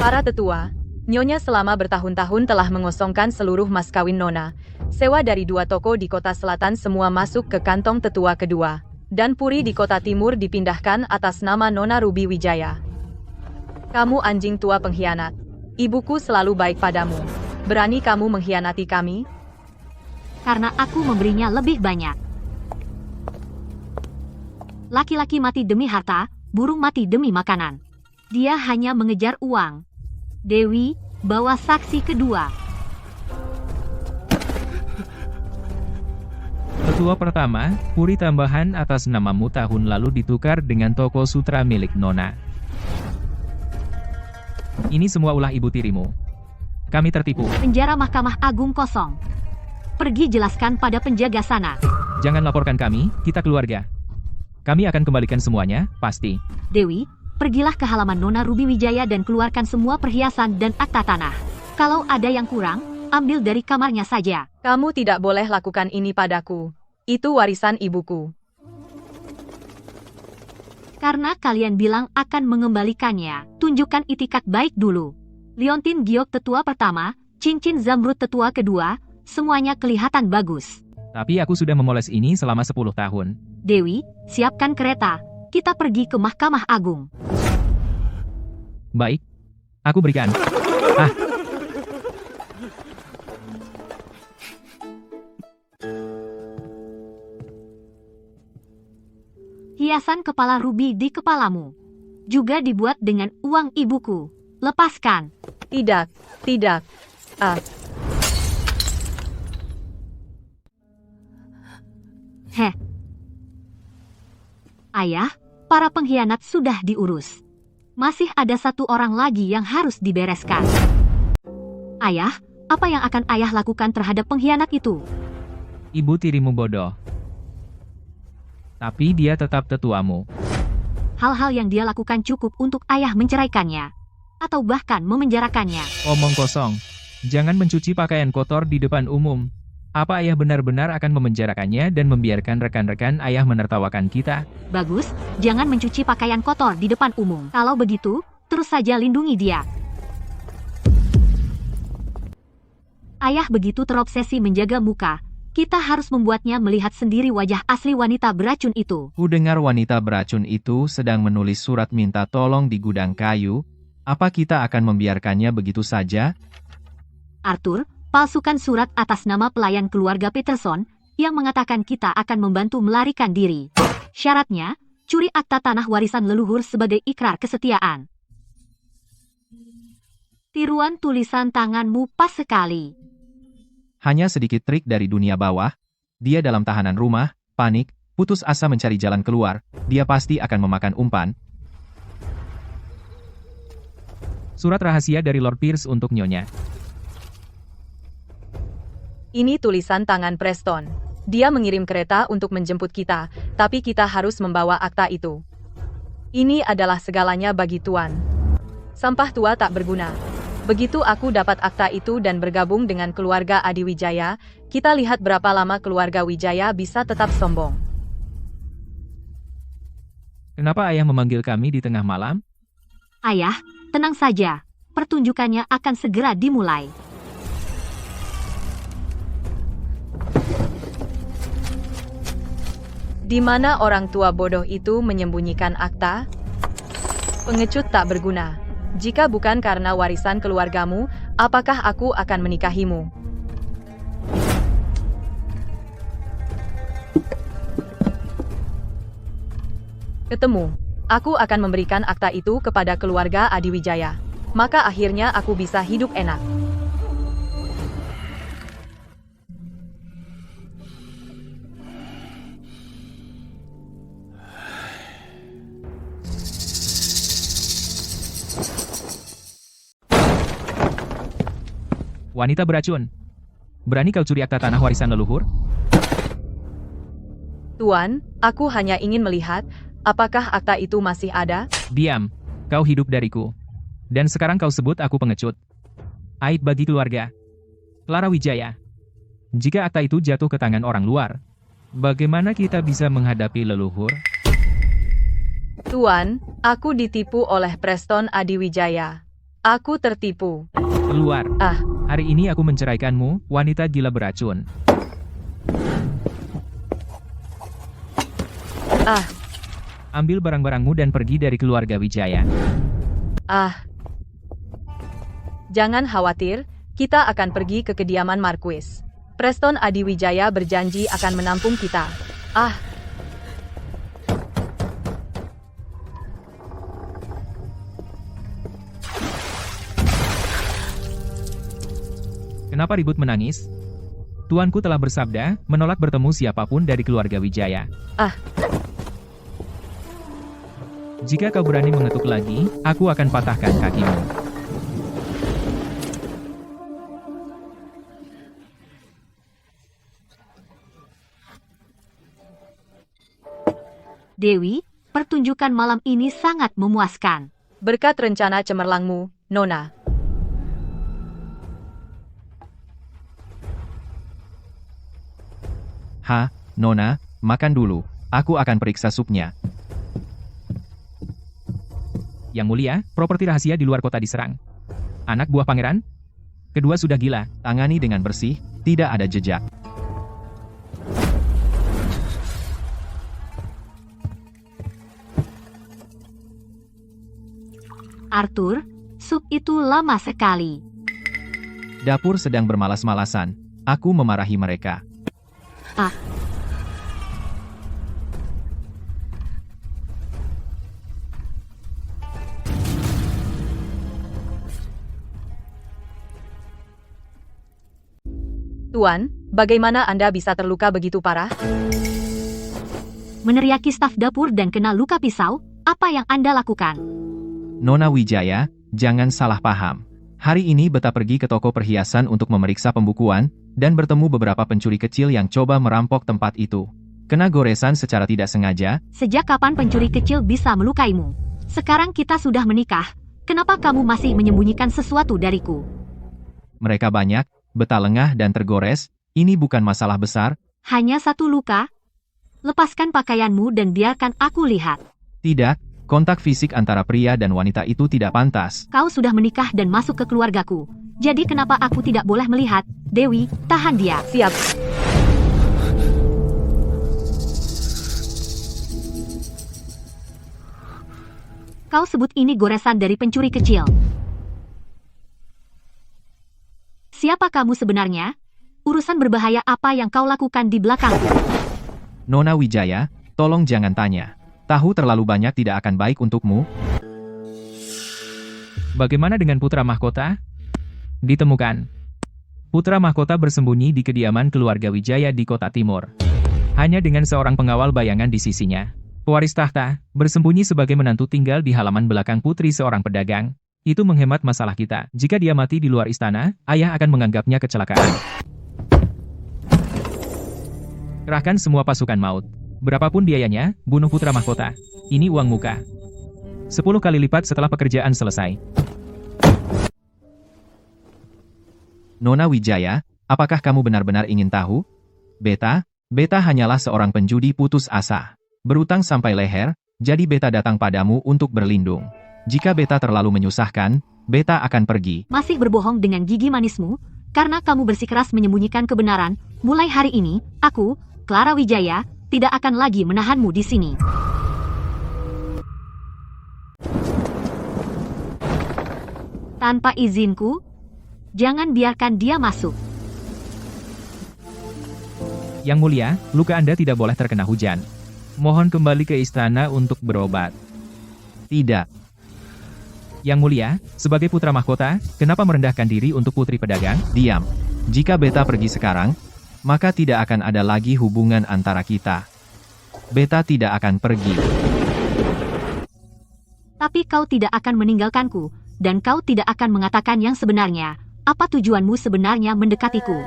Para tetua, Nyonya selama bertahun-tahun telah mengosongkan seluruh mas kawin Nona. Sewa dari 2 toko di kota selatan semua masuk ke kantong tetua kedua. Dan puri di kota timur dipindahkan atas nama Nona Ruby Wijaya. Kamu anjing tua pengkhianat. Ibuku selalu baik padamu. Berani kamu mengkhianati kami? Karena aku memberinya lebih banyak. Laki-laki mati demi harta, burung mati demi makanan. Dia hanya mengejar uang. Dewi, bawa saksi kedua. Tetua pertama, puri tambahan atas namamu tahun lalu ditukar dengan toko sutra milik Nona. Ini semua ulah ibu tirimu. Kami tertipu. Penjara Mahkamah Agung kosong. Pergi jelaskan pada penjaga sana. Jangan laporkan kami, kita keluarga. Kami akan kembalikan semuanya, pasti. Dewi, pergilah ke halaman Nona Ruby Wijaya dan keluarkan semua perhiasan dan akta tanah. Kalau ada yang kurang, ambil dari kamarnya saja. Kamu tidak boleh lakukan ini padaku. Itu warisan ibuku. Karena kalian bilang akan mengembalikannya, tunjukkan itikat baik dulu. Liontin Giok tetua pertama, cincin zamrud tetua kedua, semuanya kelihatan bagus. Tapi aku sudah memoles ini selama 10 tahun. Dewi, siapkan kereta. Kita pergi ke Mahkamah Agung. Baik. Aku berikan. Hiasan kepala ruby di kepalamu. Juga dibuat dengan uang ibuku. Lepaskan. Tidak, tidak. Heh. Ayah, para pengkhianat sudah diurus. Masih ada satu orang lagi yang harus dibereskan. Ayah, apa yang akan ayah lakukan terhadap pengkhianat itu? Ibu tirimu bodoh. Tapi dia tetap tetuamu. Hal-hal yang dia lakukan cukup untuk ayah menceraikannya. Atau bahkan memenjarakannya. Omong kosong. Jangan mencuci pakaian kotor di depan umum. Apa ayah benar-benar akan memenjarakannya dan membiarkan rekan-rekan ayah menertawakan kita? Bagus, jangan mencuci pakaian kotor di depan umum. Kalau begitu, terus saja lindungi dia. Ayah begitu terobsesi menjaga muka. Kita harus membuatnya melihat sendiri wajah asli wanita beracun itu. Ku dengar wanita beracun itu sedang menulis surat minta tolong di gudang kayu. Apa kita akan membiarkannya begitu saja? Arthur, palsukan surat atas nama pelayan keluarga Peterson yang mengatakan kita akan membantu melarikan diri. Syaratnya, curi akta tanah warisan leluhur sebagai ikrar kesetiaan. Tiruan tulisan tanganmu pas sekali. Hanya sedikit trik dari dunia bawah. Dia dalam tahanan rumah, panik, putus asa mencari jalan keluar. Dia pasti akan memakan umpan. Surat rahasia dari Lord Pierce untuk Nyonya. Ini tulisan tangan Preston. Dia mengirim kereta untuk menjemput kita, tapi kita harus membawa akta itu. Ini adalah segalanya bagi Tuan. Sampah tua tak berguna. Begitu aku dapat akta itu dan bergabung dengan keluarga Adi Wijaya, kita lihat berapa lama keluarga Wijaya bisa tetap sombong. Kenapa ayah memanggil kami di tengah malam? Ayah, tenang saja. Pertunjukannya akan segera dimulai. Di mana orang tua bodoh itu menyembunyikan akta? Pengecut tak berguna. Jika bukan karena warisan keluargamu, apakah aku akan menikahimu? Ketemu. Aku akan memberikan akta itu kepada keluarga Adi Wijaya. Maka akhirnya aku bisa hidup enak. Wanita beracun. Berani kau curi akta tanah warisan leluhur? Tuan, aku hanya ingin melihat, apakah akta itu masih ada? Diam. Kau hidup dariku. Dan sekarang kau sebut aku pengecut. Aib bagi keluarga. Clara Wijaya. Jika akta itu jatuh ke tangan orang luar, bagaimana kita bisa menghadapi leluhur? Tuan, aku ditipu oleh Preston Adi Wijaya. Aku tertipu. Keluar. Ah. Hari ini aku menceraikanmu, wanita gila beracun. Ambil barang-barangmu dan pergi dari keluarga Wijaya. Jangan khawatir, kita akan pergi ke kediaman Marquis. Preston Adi Wijaya berjanji akan menampung kita. Kenapa ribut menangis? Tuanku telah bersabda, menolak bertemu siapapun dari keluarga Wijaya. Ah. Jika kau berani mengetuk lagi, aku akan patahkan kakimu. Dewi, pertunjukan malam ini sangat memuaskan. Berkat rencana cemerlangmu, Nona. Nona, makan dulu. Aku akan periksa supnya. Yang mulia, properti rahasia di luar kota diserang. Anak buah pangeran? Kedua sudah gila. Tangani dengan bersih, tidak ada jejak. Arthur, sup itu lama sekali. Dapur sedang bermalas-malasan. Aku memarahi mereka. Ah, Tuan, bagaimana Anda bisa terluka begitu parah? meneriaki staf dapur dan kena luka pisau, apa yang Anda lakukan? Nona Wijaya, jangan salah paham. Hari ini Beta pergi ke toko perhiasan untuk memeriksa pembukuan, dan bertemu beberapa pencuri kecil yang coba merampok tempat itu. Kena goresan secara tidak sengaja. Sejak kapan pencuri kecil bisa melukaimu? Sekarang kita sudah menikah, kenapa kamu masih menyembunyikan sesuatu dariku? Mereka banyak, Beta lengah dan tergores. Ini bukan masalah besar. Hanya satu luka? Lepaskan pakaianmu dan biarkan aku lihat. Tidak, kontak fisik antara pria dan wanita itu tidak pantas. Kau sudah menikah dan masuk ke keluargaku. Jadi kenapa aku tidak boleh melihat? Dewi, tahan dia. Siap. Kau sebut ini goresan dari pencuri kecil. Siapa kamu sebenarnya? Urusan berbahaya apa yang kau lakukan di belakangku? Nona Wijaya, tolong jangan tanya. Tahu terlalu banyak tidak akan baik untukmu. Bagaimana dengan putra mahkota? Ditemukan. Putra mahkota bersembunyi di kediaman keluarga Wijaya di kota timur. Hanya dengan seorang pengawal bayangan di sisinya. Pewaris tahta, bersembunyi sebagai menantu tinggal di halaman belakang putri seorang pedagang. Itu menghemat masalah kita. Jika dia mati di luar istana, ayah akan menganggapnya kecelakaan. Kerahkan semua pasukan maut. Berapapun biayanya, bunuh putra mahkota. Ini uang muka. 10 kali lipat setelah pekerjaan selesai. Nona Wijaya, apakah kamu benar-benar ingin tahu? Beta hanyalah seorang penjudi putus asa. Berutang sampai leher, jadi Beta datang padamu untuk berlindung. Jika Beta terlalu menyusahkan, Beta akan pergi. Masih berbohong dengan gigi manismu? Karena kamu bersikeras menyembunyikan kebenaran, mulai hari ini, aku, Clara Wijaya, tidak akan lagi menahanmu di sini. Tanpa izinku, jangan biarkan dia masuk. Yang mulia, luka Anda tidak boleh terkena hujan. Mohon kembali ke istana untuk berobat. Tidak. Yang mulia, sebagai putra mahkota, kenapa merendahkan diri untuk putri pedagang? Diam. Jika Beta pergi sekarang, maka tidak akan ada lagi hubungan antara kita. Beta tidak akan pergi. Tapi kau tidak akan meninggalkanku, dan kau tidak akan mengatakan yang sebenarnya. Apa tujuanmu sebenarnya mendekatiku?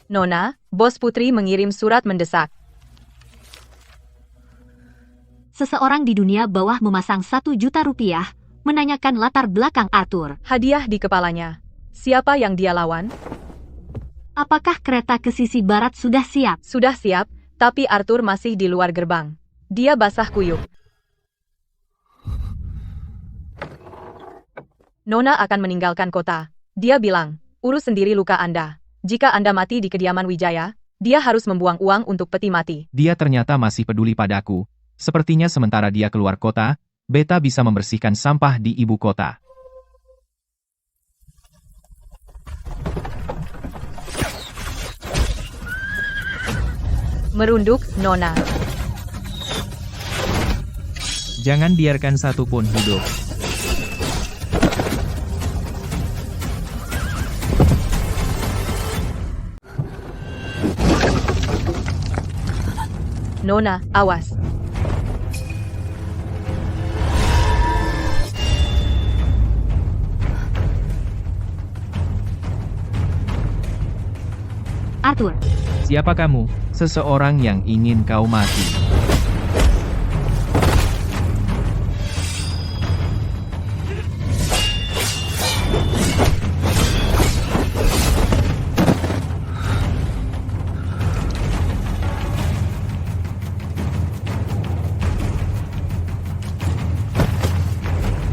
Nona, bos putri mengirim surat mendesak. Seseorang di dunia bawah memasang 1 juta rupiah, menanyakan latar belakang Arthur. Hadiah di kepalanya. Siapa yang dia lawan? Apakah kereta ke sisi barat sudah siap? Sudah siap, tapi Arthur masih di luar gerbang. Dia basah kuyup. Nona akan meninggalkan kota. Dia bilang, urus sendiri luka Anda. Jika Anda mati di kediaman Wijaya, dia harus membuang uang untuk peti mati. Dia ternyata masih peduli padaku. Sepertinya sementara dia keluar kota, Beta bisa membersihkan sampah di ibu kota. Merunduk, Nona. Jangan biarkan satupun hidup. Nona, awas. Arthur, Siapa kamu? Seseorang yang ingin kau mati.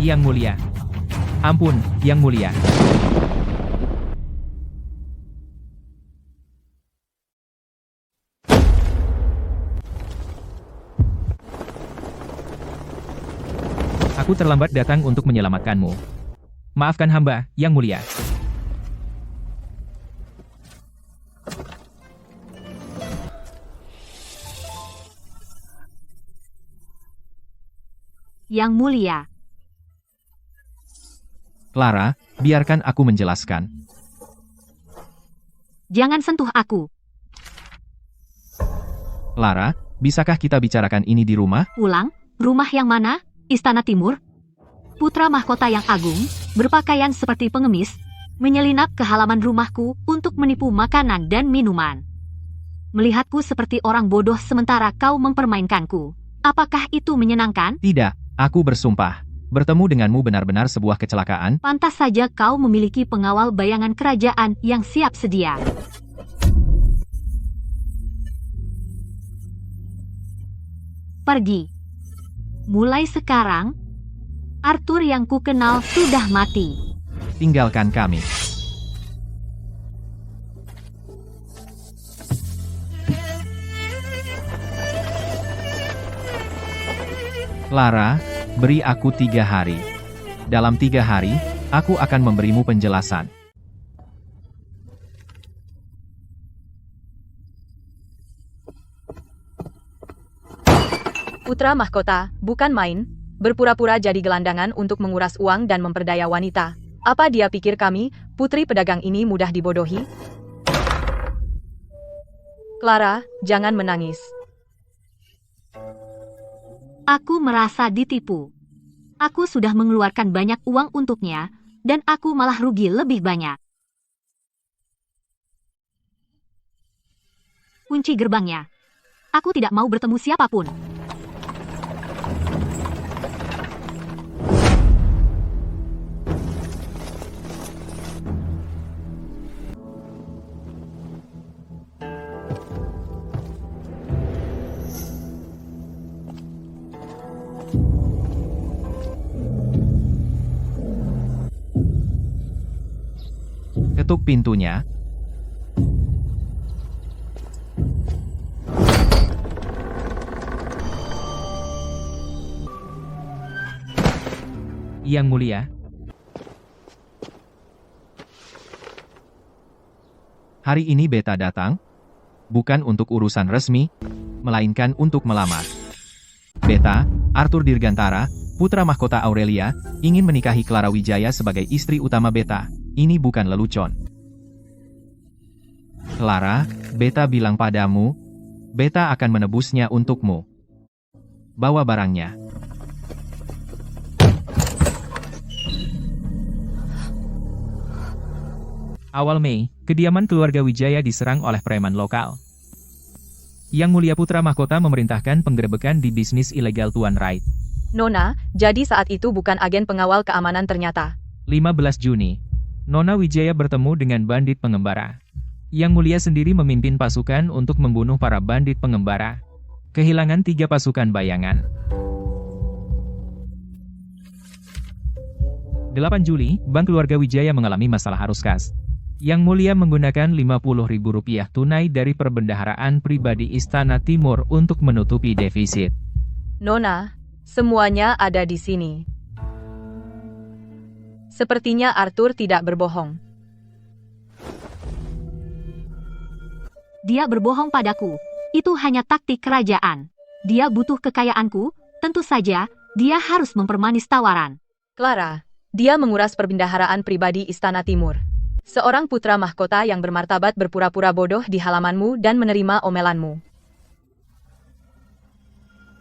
Yang Mulia. Ampun, Yang Mulia. Aku terlambat datang untuk menyelamatkanmu. Maafkan hamba, Yang Mulia. Yang Mulia. Clara, biarkan aku menjelaskan. Jangan sentuh aku. Clara, bisakah kita bicarakan ini di rumah? Pulang? Rumah yang mana? Istana Timur? Putra mahkota yang agung, berpakaian seperti pengemis, menyelinap ke halaman rumahku untuk menipu makanan dan minuman. Melihatku seperti orang bodoh sementara kau mempermainkanku. Apakah itu menyenangkan? Tidak, aku bersumpah. Bertemu denganmu benar-benar sebuah kecelakaan. Pantas saja kau memiliki pengawal bayangan kerajaan yang siap sedia. Pergi. Mulai sekarang, Arthur yang kukenal sudah mati. Tinggalkan kami. Clara, beri aku 3 hari. Dalam 3 hari, aku akan memberimu penjelasan. Putra mahkota, bukan main, berpura-pura jadi gelandangan untuk menguras uang dan memperdaya wanita. Apa dia pikir kami, putri pedagang ini mudah dibodohi? Clara, jangan menangis. Aku merasa ditipu. Aku sudah mengeluarkan banyak uang untuknya, dan aku malah rugi lebih banyak. Kunci gerbangnya. Aku tidak mau bertemu siapapun. Ketuk pintunya. Yang Mulia. Hari ini Beta datang, bukan untuk urusan resmi, melainkan untuk melamar. Beta, Arthur Dirgantara, putra mahkota Aurelia, ingin menikahi Clara Wijaya sebagai istri utama Beta. Ini bukan lelucon. Clara, Beta bilang padamu, Beta akan menebusnya untukmu. Bawa barangnya. Awal Mei, kediaman keluarga Wijaya diserang oleh preman lokal. Yang Mulia Putra Mahkota memerintahkan penggerebekan di bisnis ilegal Tuan Wright. Nona, jadi saat itu bukan agen pengawal keamanan ternyata. 15 Juni, Nona Wijaya bertemu dengan bandit pengembara. Yang Mulia sendiri memimpin pasukan untuk membunuh para bandit pengembara. Kehilangan 3 pasukan bayangan. 8 Juli, Bank Keluarga Wijaya mengalami masalah arus kas. Yang Mulia menggunakan Rp50.000 tunai dari perbendaharaan pribadi Istana Timur untuk menutupi defisit. Nona, semuanya ada di sini. Sepertinya Arthur tidak berbohong. Dia berbohong padaku. Itu hanya taktik kerajaan. Dia butuh kekayaanku, tentu saja, dia harus mempermanis tawaran. Clara, dia menguras perbendaharaan pribadi Istana Timur. Seorang putra mahkota yang bermartabat berpura-pura bodoh di halamanmu dan menerima omelanmu.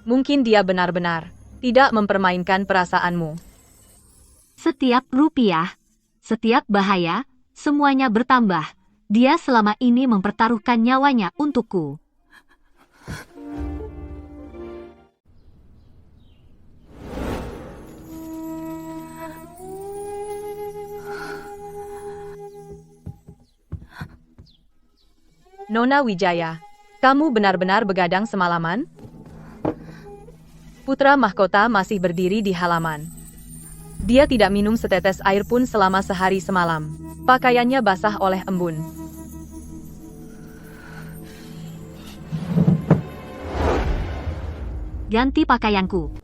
Mungkin dia benar-benar tidak mempermainkan perasaanmu. Setiap rupiah, setiap bahaya, semuanya bertambah. Dia selama ini mempertaruhkan nyawanya untukku. Nona Wijaya, kamu benar-benar begadang semalaman? Putra mahkota masih berdiri di halaman. Dia tidak minum setetes air pun selama sehari semalam. Pakaiannya basah oleh embun. Ganti pakaianku.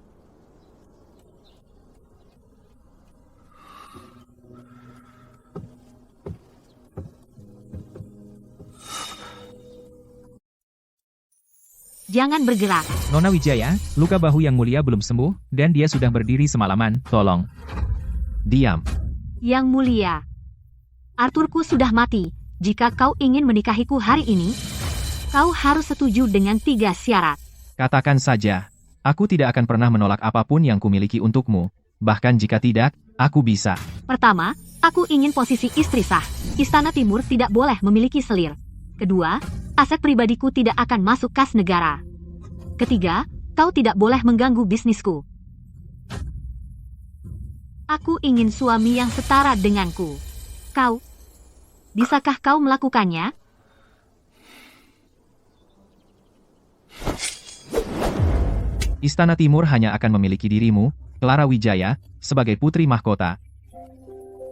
Jangan bergerak. Nona Wijaya, luka bahu yang mulia belum sembuh, dan dia sudah berdiri semalaman, tolong. Diam. Yang mulia, Arthurku sudah mati. Jika kau ingin menikahiku hari ini, kau harus setuju dengan 3 syarat. Katakan saja, aku tidak akan pernah menolak apapun yang kumiliki untukmu. Bahkan jika tidak, aku bisa. Pertama, aku ingin posisi istri sah. Istana Timur tidak boleh memiliki selir. Kedua, aset pribadiku tidak akan masuk kas negara. Ketiga, kau tidak boleh mengganggu bisnisku. Aku ingin suami yang setara denganku. Kau, bisakah kau melakukannya? Istana Timur hanya akan memiliki dirimu, Clara Wijaya, sebagai putri mahkota.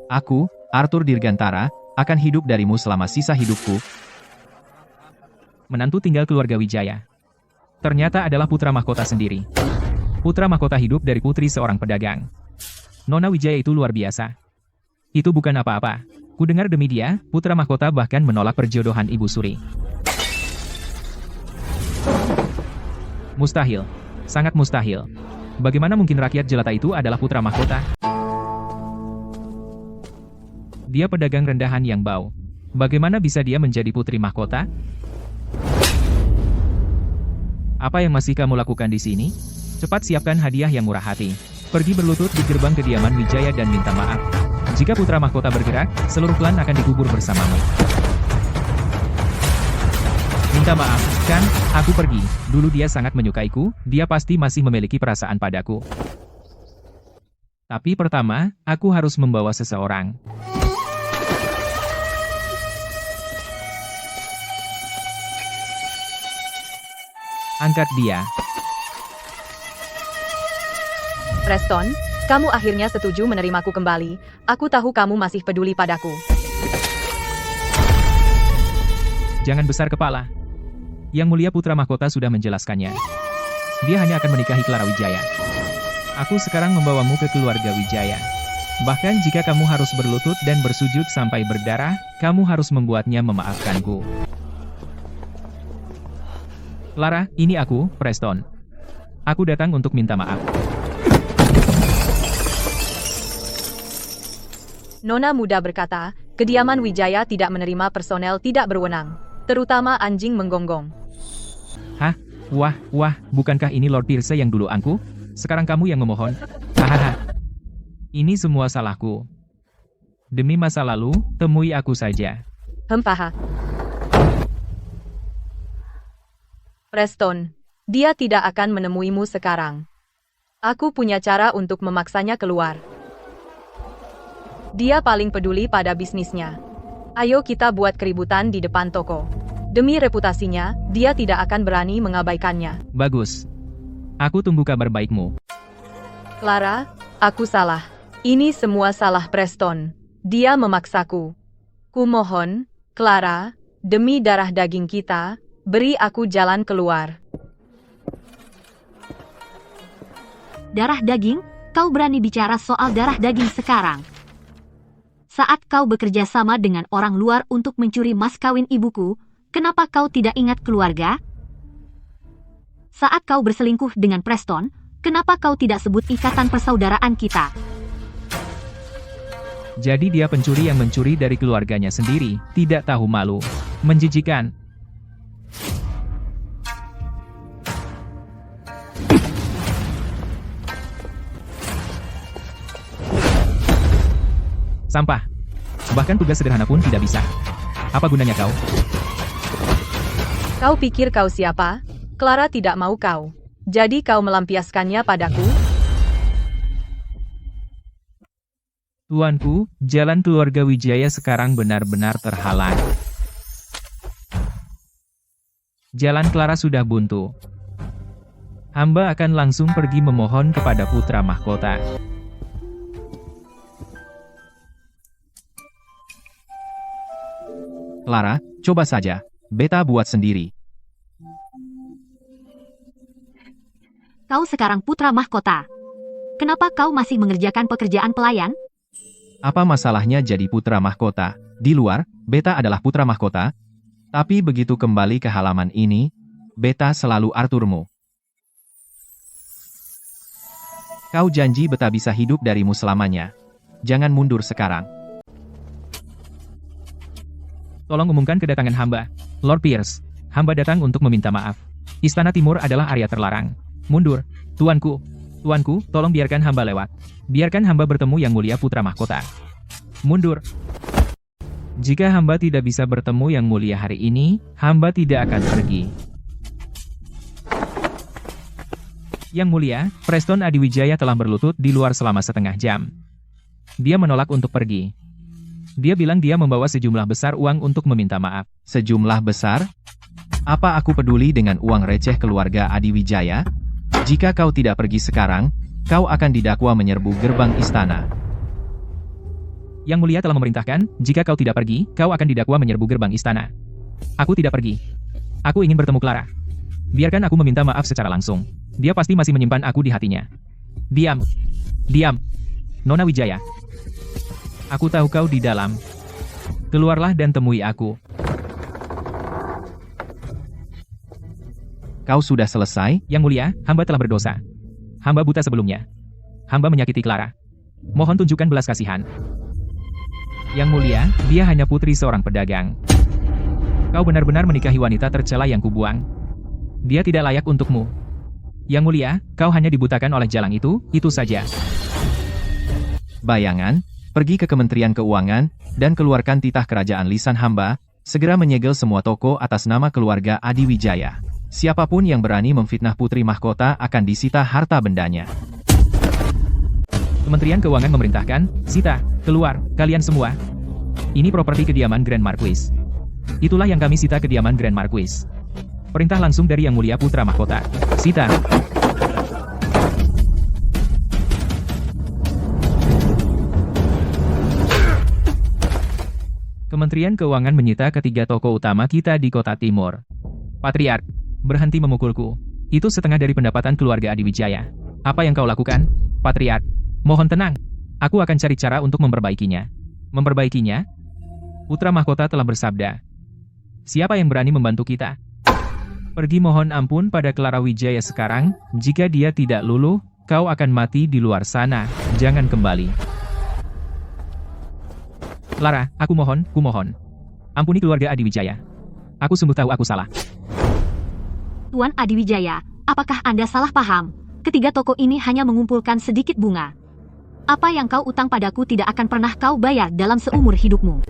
Aku, Arthur Dirgantara, akan hidup darimu selama sisa hidupku. Menantu tinggal keluarga Wijaya. Ternyata adalah putra mahkota sendiri. Putra mahkota hidup dari putri seorang pedagang. Nona Wijaya itu luar biasa. Itu bukan apa-apa. Kudengar demi dia, putra mahkota bahkan menolak perjodohan Ibu Suri. Mustahil. Sangat mustahil. Bagaimana mungkin rakyat jelata itu adalah putra mahkota? Dia pedagang rendahan yang bau. Bagaimana bisa dia menjadi putri mahkota? Apa yang masih kamu lakukan di sini? Cepat siapkan hadiah yang murah hati. Pergi berlutut di gerbang kediaman Wijaya dan minta maaf. Jika putra mahkota bergerak, seluruh klan akan dikubur bersamamu. Minta maaf, kan? Aku pergi. Dulu dia sangat menyukaiku, dia pasti masih memiliki perasaan padaku. Tapi pertama, aku harus membawa seseorang. Angkat dia. Preston, kamu akhirnya setuju menerimaku kembali. Aku tahu kamu masih peduli padaku. Jangan besar kepala. Yang mulia putra mahkota sudah menjelaskannya. Dia hanya akan menikahi Clara Wijaya. Aku sekarang membawamu ke keluarga Wijaya. Bahkan jika kamu harus berlutut dan bersujud sampai berdarah, kamu harus membuatnya memaafkanku. Clara, ini aku, Preston. Aku datang untuk minta maaf. Nona muda berkata, kediaman Wijaya tidak menerima personel tidak berwenang, terutama anjing menggonggong. Hah? Wah, bukankah ini Lord Pierce yang dulu angku? Sekarang kamu yang memohon. Hahaha. Ini semua salahku. Demi masa lalu, temui aku saja. Hempaha. Preston, dia tidak akan menemuimu sekarang. Aku punya cara untuk memaksanya keluar. Dia paling peduli pada bisnisnya. Ayo kita buat keributan di depan toko. Demi reputasinya, dia tidak akan berani mengabaikannya. Bagus. Aku tunggu kabar baikmu. Clara, aku salah. Ini semua salah Preston. Dia memaksaku. Kumohon, Clara, demi darah daging kita, beri aku jalan keluar. Darah daging? Kau berani bicara soal darah daging sekarang? Saat kau bekerja sama dengan orang luar untuk mencuri mas kawin ibuku, kenapa kau tidak ingat keluarga? Saat kau berselingkuh dengan Preston, kenapa kau tidak sebut ikatan persaudaraan kita? Jadi dia pencuri yang mencuri dari keluarganya sendiri, tidak tahu malu. Menjijikan. Sampah. Bahkan tugas sederhana pun tidak bisa. Apa gunanya kau? Kau pikir kau siapa? Clara tidak mau kau. Jadi kau melampiaskannya padaku? Tuanku, jalan keluarga Wijaya sekarang benar-benar terhalang. Jalan Clara sudah buntu. Hamba akan langsung pergi memohon kepada putra mahkota. Clara, coba saja. Beta buat sendiri. Kau sekarang putra mahkota. Kenapa kau masih mengerjakan pekerjaan pelayan? Apa masalahnya jadi putra mahkota? Di luar, Beta adalah putra mahkota. Tapi begitu kembali ke halaman ini, Beta selalu Arthurmu. Kau janji Beta bisa hidup darimu selamanya. Jangan mundur sekarang. Tolong umumkan kedatangan hamba. Lord Pierce, hamba datang untuk meminta maaf. Istana Timur adalah area terlarang. Mundur, tuanku. Tuanku, tolong biarkan hamba lewat. Biarkan hamba bertemu Yang Mulia Putra Mahkota. Mundur. Jika hamba tidak bisa bertemu Yang Mulia hari ini, hamba tidak akan pergi. Yang Mulia, Preston Adiwijaya telah berlutut di luar selama setengah jam. Dia menolak untuk pergi. Dia bilang dia membawa sejumlah besar uang untuk meminta maaf. Sejumlah besar? Apa aku peduli dengan uang receh keluarga Adiwijaya? Jika kau tidak pergi sekarang, kau akan didakwa menyerbu gerbang istana. Yang Mulia telah memerintahkan, jika kau tidak pergi, kau akan didakwa menyerbu gerbang istana. Aku tidak pergi. Aku ingin bertemu Clara. Biarkan aku meminta maaf secara langsung. Dia pasti masih menyimpan aku di hatinya. Diam. Diam. Nona Wijaya. Aku tahu kau di dalam. Keluarlah dan temui aku. Kau sudah selesai? Yang Mulia, hamba telah berdosa. Hamba buta sebelumnya. Hamba menyakiti Clara. Mohon tunjukkan belas kasihan. Yang Mulia, dia hanya putri seorang pedagang. Kau benar-benar menikahi wanita tercela yang kubuang. Dia tidak layak untukmu. Yang Mulia, kau hanya dibutakan oleh jalang itu saja. Bayangan, pergi ke Kementerian Keuangan, dan keluarkan titah kerajaan lisan hamba, segera menyegel semua toko atas nama keluarga Adiwijaya. Siapapun yang berani memfitnah putri mahkota akan disita harta bendanya. Kementerian Keuangan memerintahkan, sita, keluar, kalian semua. Ini properti kediaman Grand Marquis. Itulah yang kami sita kediaman Grand Marquis. Perintah langsung dari Yang Mulia Putra Mahkota. Sita. Kementerian Keuangan menyita ketiga toko utama kita di kota timur. Patriark, berhenti memukulku. Itu setengah dari pendapatan keluarga Adiwijaya. Apa yang kau lakukan, Patriark? Mohon tenang. Aku akan cari cara untuk memperbaikinya. Memperbaikinya? Putra Mahkota telah bersabda. Siapa yang berani membantu kita? Pergi mohon ampun pada Clara Wijaya sekarang. Jika dia tidak luluh, kau akan mati di luar sana. Jangan kembali. Clara, aku mohon. Ampuni keluarga Adiwijaya. Aku sungguh tahu aku salah. Tuan Adiwijaya, apakah Anda salah paham? Ketiga toko ini hanya mengumpulkan sedikit bunga. Apa yang kau utang padaku tidak akan pernah kau bayar dalam seumur hidupmu.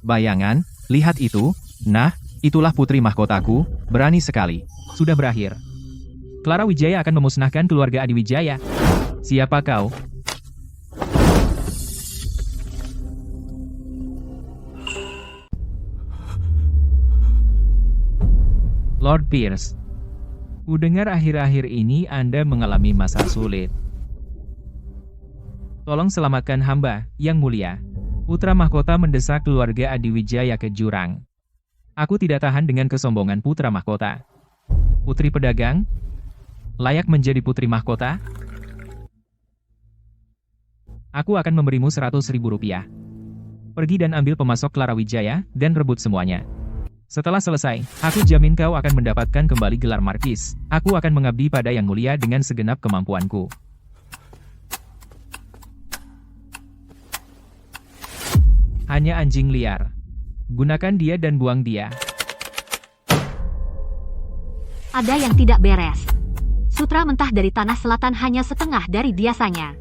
Bayangan, lihat itu. Nah, itulah putri mahkotaku, berani sekali. Sudah berakhir. Clara Wijaya akan memusnahkan keluarga Adiwijaya. Siapa kau? Lord Pierce. Kudengar akhir-akhir ini Anda mengalami masa sulit. Tolong selamatkan hamba, Yang Mulia. Putra Mahkota mendesak keluarga Adiwijaya ke jurang. Aku tidak tahan dengan kesombongan Putra Mahkota. Putri pedagang? Layak menjadi Putri Mahkota? Aku akan memberimu 100.000 rupiah. Pergi dan ambil pemasok Clara Wijaya, dan rebut semuanya. Setelah selesai, aku jamin kau akan mendapatkan kembali gelar Markis. Aku akan mengabdi pada Yang Mulia dengan segenap kemampuanku. Hanya anjing liar. Gunakan dia dan buang dia. Ada yang tidak beres. Sutra mentah dari tanah selatan hanya setengah dari biasanya.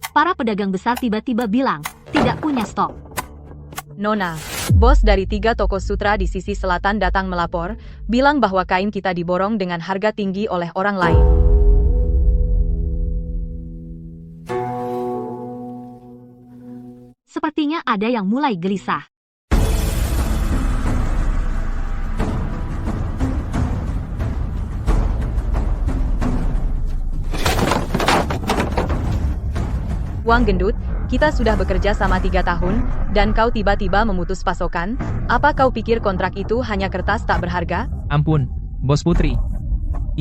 Para pedagang besar tiba-tiba bilang, tidak punya stok. Nona, bos dari 3 toko sutra di sisi selatan datang melapor, bilang bahwa kain kita diborong dengan harga tinggi oleh orang lain. Sepertinya ada yang mulai gelisah. Uang gendut, kita sudah bekerja sama 3 tahun, dan kau tiba-tiba memutus pasokan? Apa kau pikir kontrak itu hanya kertas tak berharga? Ampun, Bos Putri.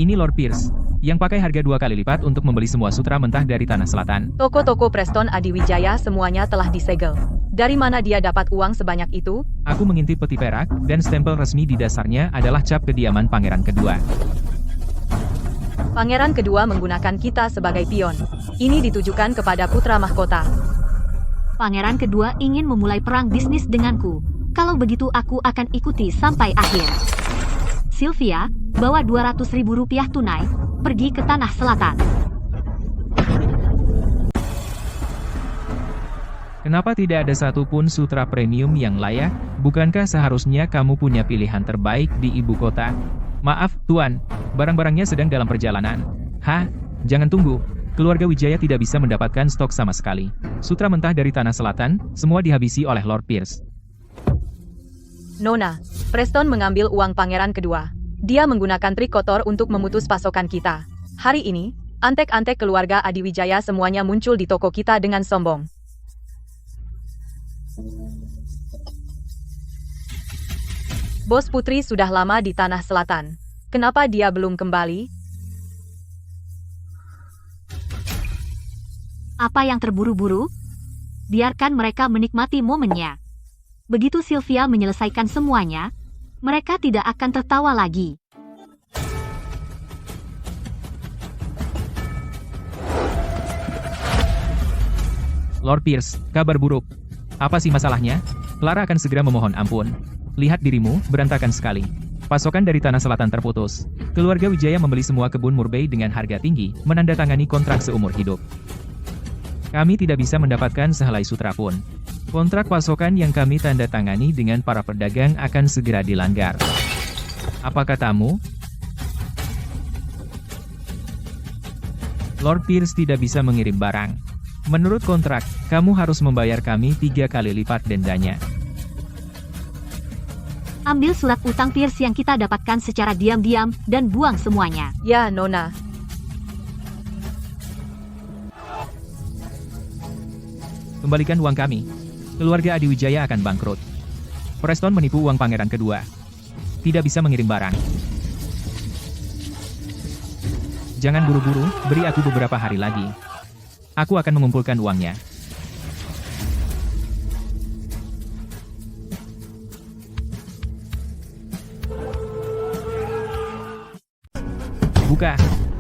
Ini Lord Pierce, yang pakai harga 2 kali lipat untuk membeli semua sutra mentah dari Tanah Selatan. Toko-toko Preston Adiwijaya semuanya telah disegel. Dari mana dia dapat uang sebanyak itu? Aku mengintip peti perak, dan stempel resmi di dasarnya adalah cap kediaman Pangeran Kedua. Pangeran Kedua menggunakan kita sebagai pion. Ini ditujukan kepada putra mahkota. Pangeran Kedua ingin memulai perang bisnis denganku. Kalau begitu aku akan ikuti sampai akhir. Sylvia, bawa 200.000 rupiah tunai, pergi ke Tanah Selatan. Kenapa tidak ada satupun sutra premium yang layak? Bukankah seharusnya kamu punya pilihan terbaik di ibu kota? Maaf, Tuan. Barang-barangnya sedang dalam perjalanan. Hah? Jangan tunggu. Keluarga Wijaya tidak bisa mendapatkan stok sama sekali. Sutra mentah dari Tanah Selatan, semua dihabisi oleh Lord Pierce. Nona, Preston mengambil uang Pangeran Kedua. Dia menggunakan trik kotor untuk memutus pasokan kita. Hari ini, antek-antek keluarga Adiwijaya semuanya muncul di toko kita dengan sombong. Bos Putri sudah lama di Tanah Selatan. Kenapa dia belum kembali? Apa yang terburu-buru? Biarkan mereka menikmati momennya. Begitu Sylvia menyelesaikan semuanya, mereka tidak akan tertawa lagi. Lord Pierce, kabar buruk. Apa sih masalahnya? Clara akan segera memohon ampun. Lihat dirimu, berantakan sekali. Pasokan dari Tanah Selatan terputus. Keluarga Wijaya membeli semua kebun murbei dengan harga tinggi, menandatangani kontrak seumur hidup. Kami tidak bisa mendapatkan sehelai sutra pun. Kontrak pasokan yang kami tanda tangani dengan para pedagang akan segera dilanggar. Apa katamu? Lord Pierce tidak bisa mengirim barang. Menurut kontrak, kamu harus membayar kami 3 kali lipat dendanya. Ambil surat utang Pierce yang kita dapatkan secara diam-diam, dan buang semuanya. Ya, Nona. Kembalikan uang kami. Keluarga Adiwijaya akan bangkrut. Preston menipu uang Pangeran Kedua. Tidak bisa mengirim barang. Jangan buru-buru, beri aku beberapa hari lagi. Aku akan mengumpulkan uangnya. Buka.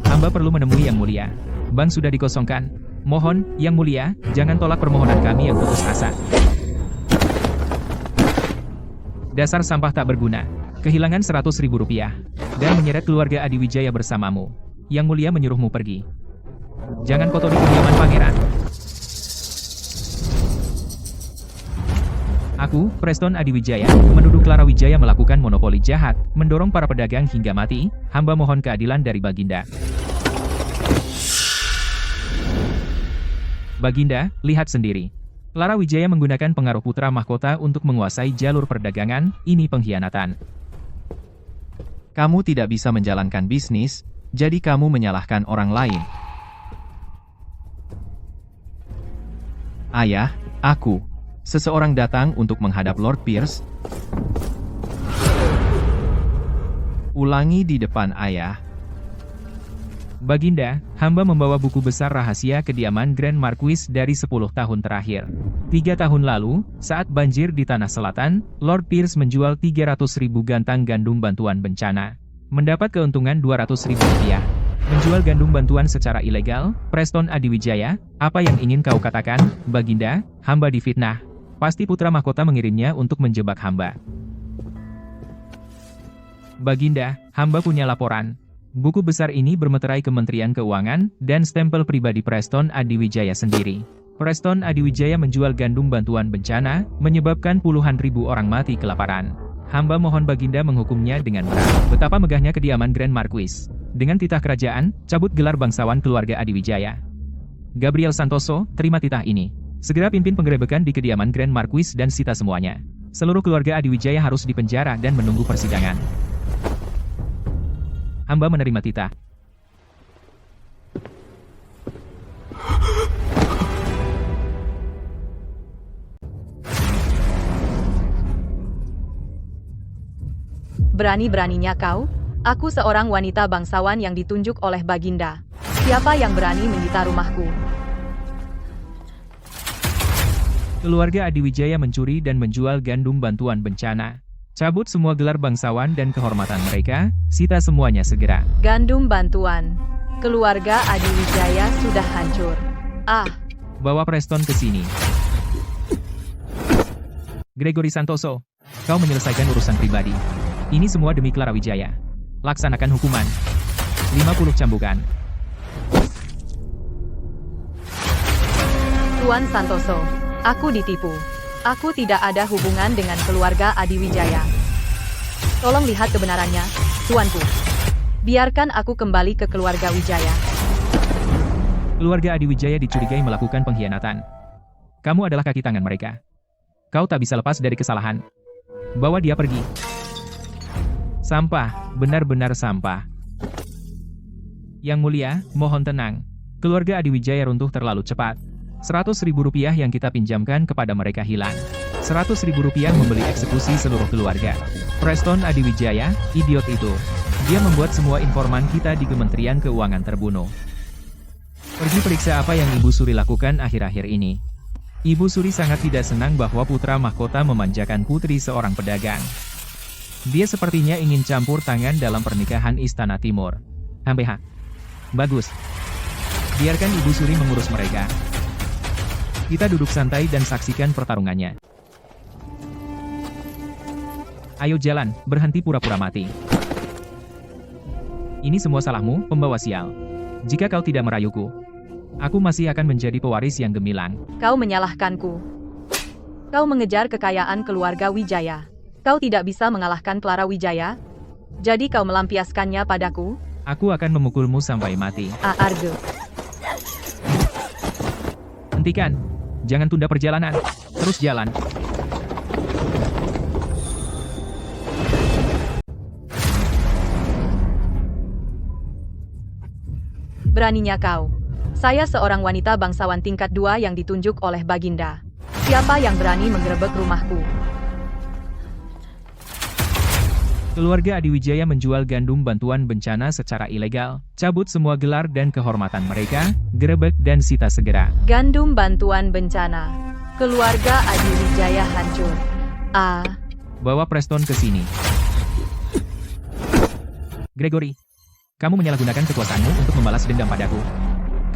Hamba perlu menemui Yang Mulia. Bank sudah dikosongkan. Mohon, Yang Mulia, jangan tolak permohonan kami yang putus asa. Dasar sampah tak berguna. Kehilangan 100.000 rupiah. Dan menyeret keluarga Adiwijaya bersamamu. Yang Mulia menyuruhmu pergi. Jangan kotori kediaman pangeran. Aku, Preston Adiwijaya, menuduh Clara Wijaya melakukan monopoli jahat, mendorong para pedagang hingga mati. Hamba mohon keadilan dari Baginda. Baginda, lihat sendiri. Clara Wijaya menggunakan pengaruh putra mahkota untuk menguasai jalur perdagangan. Ini pengkhianatan. Kamu tidak bisa menjalankan bisnis, jadi kamu menyalahkan orang lain. Ayah, aku. Seseorang datang untuk menghadap Lord Pierce. Ulangi di depan ayah. Baginda, hamba membawa buku besar rahasia kediaman Grand Marquis dari 10 tahun terakhir. 3 tahun lalu, saat banjir di Tanah Selatan, Lord Pierce menjual 300.000 gantang gandum bantuan bencana. Mendapat keuntungan 200.000 rupiah. Menjual gandum bantuan secara ilegal, Preston Adiwijaya, apa yang ingin kau katakan, Baginda? Hamba difitnah. Pasti putra mahkota mengirimnya untuk menjebak hamba. Baginda, hamba punya laporan. Buku besar ini bermeterai Kementerian Keuangan, dan stempel pribadi Preston Adiwijaya sendiri. Preston Adiwijaya menjual gandum bantuan bencana, menyebabkan puluhan ribu orang mati kelaparan. Hamba mohon Baginda menghukumnya dengan berat. Betapa megahnya kediaman Grand Marquis. Dengan titah kerajaan, cabut gelar bangsawan keluarga Adiwijaya. Gabriel Santoso, terima titah ini. Segera pimpin penggerebekan di kediaman Grand Marquis dan sita semuanya. Seluruh keluarga Adiwijaya harus dipenjara dan menunggu persidangan. Hamba menerima titah. Berani-beraninya kau? Aku seorang wanita bangsawan yang ditunjuk oleh Baginda. Siapa yang berani menyita rumahku? Keluarga Adiwijaya mencuri dan menjual gandum bantuan bencana. Cabut semua gelar bangsawan dan kehormatan mereka, sita semuanya segera. Gandum bantuan. Keluarga Adiwijaya sudah hancur. Bawa Preston ke sini. Gregory Santoso, kau menyelesaikan urusan pribadi. Ini semua demi Clara Wijaya. Laksanakan hukuman. 50 cambukan. Tuan Santoso, aku ditipu. Aku tidak ada hubungan dengan keluarga Adiwijaya. Tolong lihat kebenarannya, tuanku. Biarkan aku kembali ke keluarga Wijaya. Keluarga Adiwijaya dicurigai melakukan pengkhianatan. Kamu adalah kaki tangan mereka. Kau tak bisa lepas dari kesalahan. Bawa dia pergi. Sampah, benar-benar sampah. Yang mulia, mohon tenang. Keluarga Adiwijaya runtuh terlalu cepat. 100.000 rupiah yang kita pinjamkan kepada mereka hilang. 100.000 rupiah membeli eksekusi seluruh keluarga. Preston Adiwijaya, idiot itu. Dia membuat semua informan kita di Kementerian Keuangan terbunuh. Pergi periksa apa yang Ibu Suri lakukan akhir-akhir ini. Ibu Suri sangat tidak senang bahwa putra mahkota memanjakan putri seorang pedagang. Dia sepertinya ingin campur tangan dalam pernikahan Istana Timur. HMPH. Bagus. Biarkan Ibu Suri mengurus mereka. Kita duduk santai dan saksikan pertarungannya. Ayo jalan, berhenti pura-pura mati. Ini semua salahmu, pembawa sial. Jika kau tidak merayuku, aku masih akan menjadi pewaris yang gemilang. Kau menyalahkanku. Kau mengejar kekayaan keluarga Wijaya. Kau tidak bisa mengalahkan Clara Wijaya? Jadi kau melampiaskannya padaku? Aku akan memukulmu sampai mati. Argo. Hentikan. Jangan tunda perjalanan. Terus jalan. Beraninya kau. Saya seorang wanita bangsawan tingkat 2 yang ditunjuk oleh Baginda. Siapa yang berani menggerebek rumahku? Keluarga Adiwijaya menjual gandum bantuan bencana secara ilegal, cabut semua gelar dan kehormatan mereka, gerebek dan sita segera. Gandum bantuan bencana. Keluarga Adiwijaya hancur. Bawa Preston ke sini. Gregory, kamu menyalahgunakan kekuasaanmu untuk membalas dendam padaku.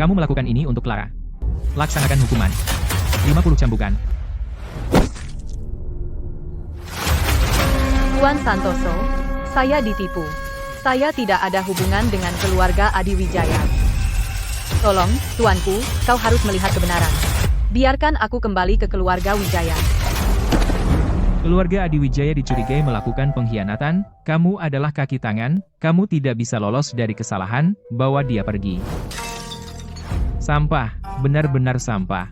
Kamu melakukan ini untuk Clara. Laksanakan hukuman. 50 cambukan. Tuan Santoso, saya ditipu. Saya tidak ada hubungan dengan keluarga Adiwijaya. Tolong, tuanku, kau harus melihat kebenaran. Biarkan aku kembali ke keluarga Wijaya. Keluarga Adiwijaya dicurigai melakukan pengkhianatan, kamu adalah kaki tangan, kamu tidak bisa lolos dari kesalahan, bawa dia pergi. Sampah, benar-benar sampah.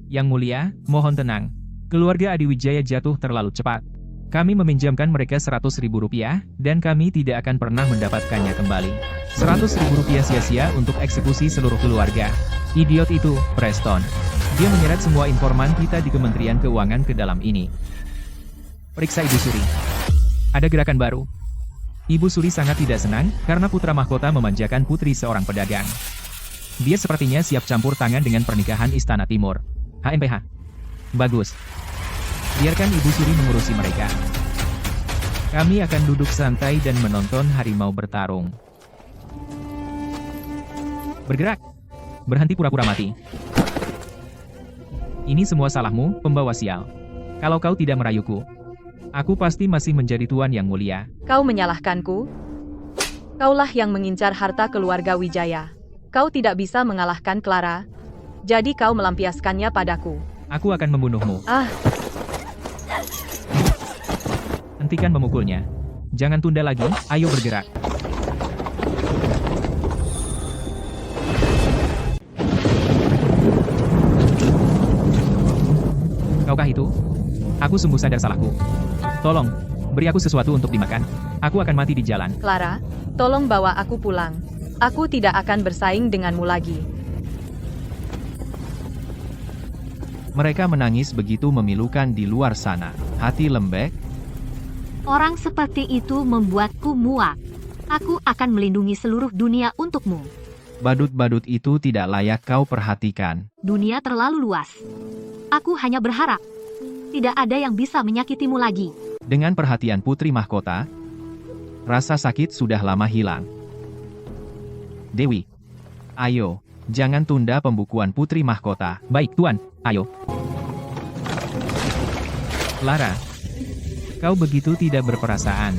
Yang mulia, mohon tenang. Keluarga Adiwijaya jatuh terlalu cepat. Kami meminjamkan mereka 100.000 rupiah, dan kami tidak akan pernah mendapatkannya kembali. 100.000 rupiah sia-sia untuk eksekusi seluruh keluarga. Idiot itu, Preston. Dia menyeret semua informan kita di Kementerian Keuangan ke dalam ini. Periksa Ibu Suri. Ada gerakan baru. Ibu Suri sangat tidak senang, karena putra mahkota memanjakan putri seorang pedagang. Dia sepertinya siap campur tangan dengan pernikahan Istana Timur. HMPH. Bagus. Biarkan Ibu Suri mengurusi mereka. Kami akan duduk santai dan menonton harimau bertarung. Bergerak. Berhenti pura-pura mati. Ini semua salahmu, pembawa sial. Kalau kau tidak merayuku, aku pasti masih menjadi tuan yang mulia. Kau menyalahkanku? Kaulah yang mengincar harta keluarga Wijaya. Kau tidak bisa mengalahkan Clara. Jadi kau melampiaskannya padaku. Aku akan membunuhmu. Ah, Hentikan memukulnya. Jangan tunda lagi, ayo bergerak. Kaukah itu? Aku sungguh sadar salahku. Tolong, beri aku sesuatu untuk dimakan. Aku akan mati di jalan. Clara, tolong bawa aku pulang. Aku tidak akan bersaing denganmu lagi. Mereka menangis begitu memilukan di luar sana. Hati lembek, Orang seperti itu membuatku muak. Aku akan melindungi seluruh dunia untukmu. badut-badut itu tidak layak kau perhatikan. Dunia terlalu luas. Aku hanya berharap tidak ada yang bisa menyakitimu lagi. Dengan perhatian putri mahkota, rasa sakit sudah lama hilang. Dewi, ayo, jangan tunda pembukuan putri mahkota. Baik, Tuan, ayo. Clara, kau begitu tidak berperasaan.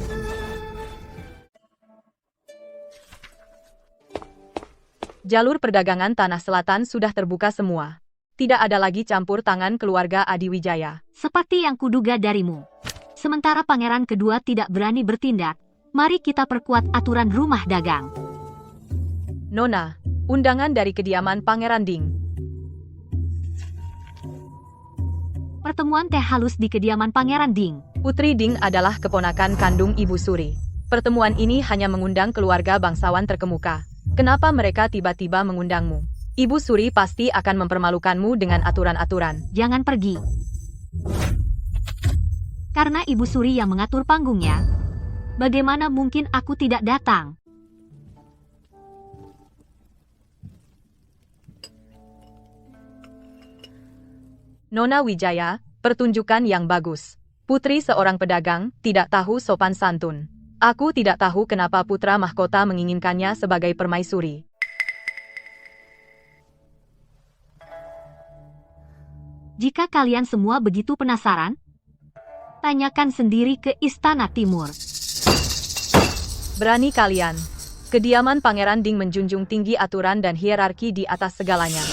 Jalur perdagangan Tanah Selatan sudah terbuka semua. Tidak ada lagi campur tangan keluarga Adiwijaya. Seperti yang kuduga darimu. Sementara pangeran kedua tidak berani bertindak, mari kita perkuat aturan rumah dagang. Nona, undangan dari kediaman Pangeran Ding. Pertemuan teh halus di kediaman Pangeran Ding. Putri Ding adalah keponakan kandung Ibu Suri. Pertemuan ini hanya mengundang keluarga bangsawan terkemuka. Kenapa mereka tiba-tiba mengundangmu? Ibu Suri pasti akan mempermalukanmu dengan aturan-aturan. Jangan pergi. Karena Ibu Suri yang mengatur panggungnya, bagaimana mungkin aku tidak datang? Nona Wijaya, pertunjukan yang bagus. Putri seorang pedagang, tidak tahu sopan santun. Aku tidak tahu kenapa putra mahkota menginginkannya sebagai permaisuri. Jika kalian semua begitu penasaran, tanyakan sendiri ke Istana Timur. Berani kalian. Kediaman Pangeran Ding menjunjung tinggi aturan dan hierarki di atas segalanya.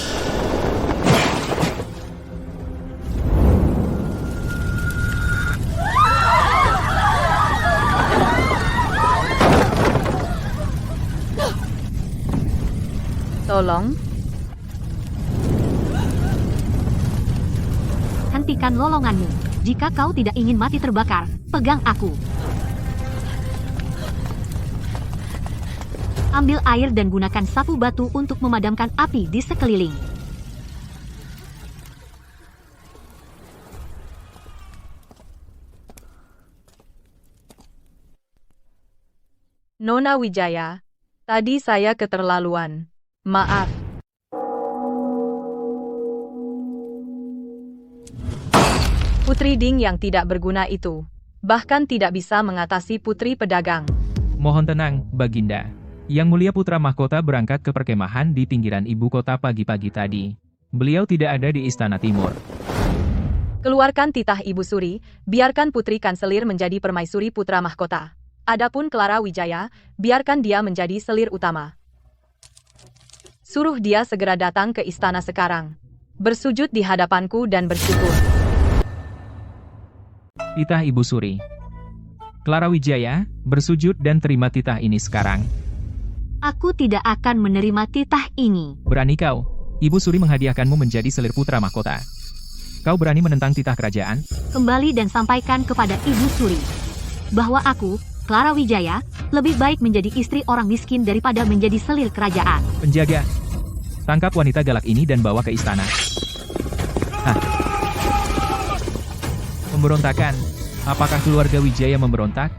Tolong, Hentikan lolonganmu. Jika kau tidak ingin mati terbakar, pegang aku. Ambil air dan gunakan sapu batu untuk memadamkan api di sekeliling. Nona Wijaya. Tadi saya keterlaluan. Maaf. Putri Ding yang tidak berguna itu, bahkan tidak bisa mengatasi putri pedagang. Mohon tenang, Baginda. Yang mulia putra mahkota berangkat ke perkemahan di pinggiran ibu kota pagi-pagi tadi. Beliau tidak ada di Istana Timur. Keluarkan titah Ibu Suri, biarkan putri kanselir menjadi permaisuri putra mahkota. Adapun Clara Wijaya, biarkan dia menjadi selir utama. Suruh dia segera datang ke istana sekarang. Bersujud di hadapanku dan bersyukur. Titah Ibu Suri. Clara Wijaya, bersujud dan terima titah ini sekarang. Aku tidak akan menerima titah ini. Berani kau? Ibu Suri menghadiahkanmu menjadi selir putra mahkota. Kau berani menentang titah kerajaan? Kembali dan sampaikan kepada Ibu Suri bahwa aku, Clara Wijaya, lebih baik menjadi istri orang miskin daripada menjadi selir kerajaan. Penjaga, tangkap wanita galak ini dan bawa ke istana. Hah? Pemberontakan. Apakah keluarga Wijaya memberontak?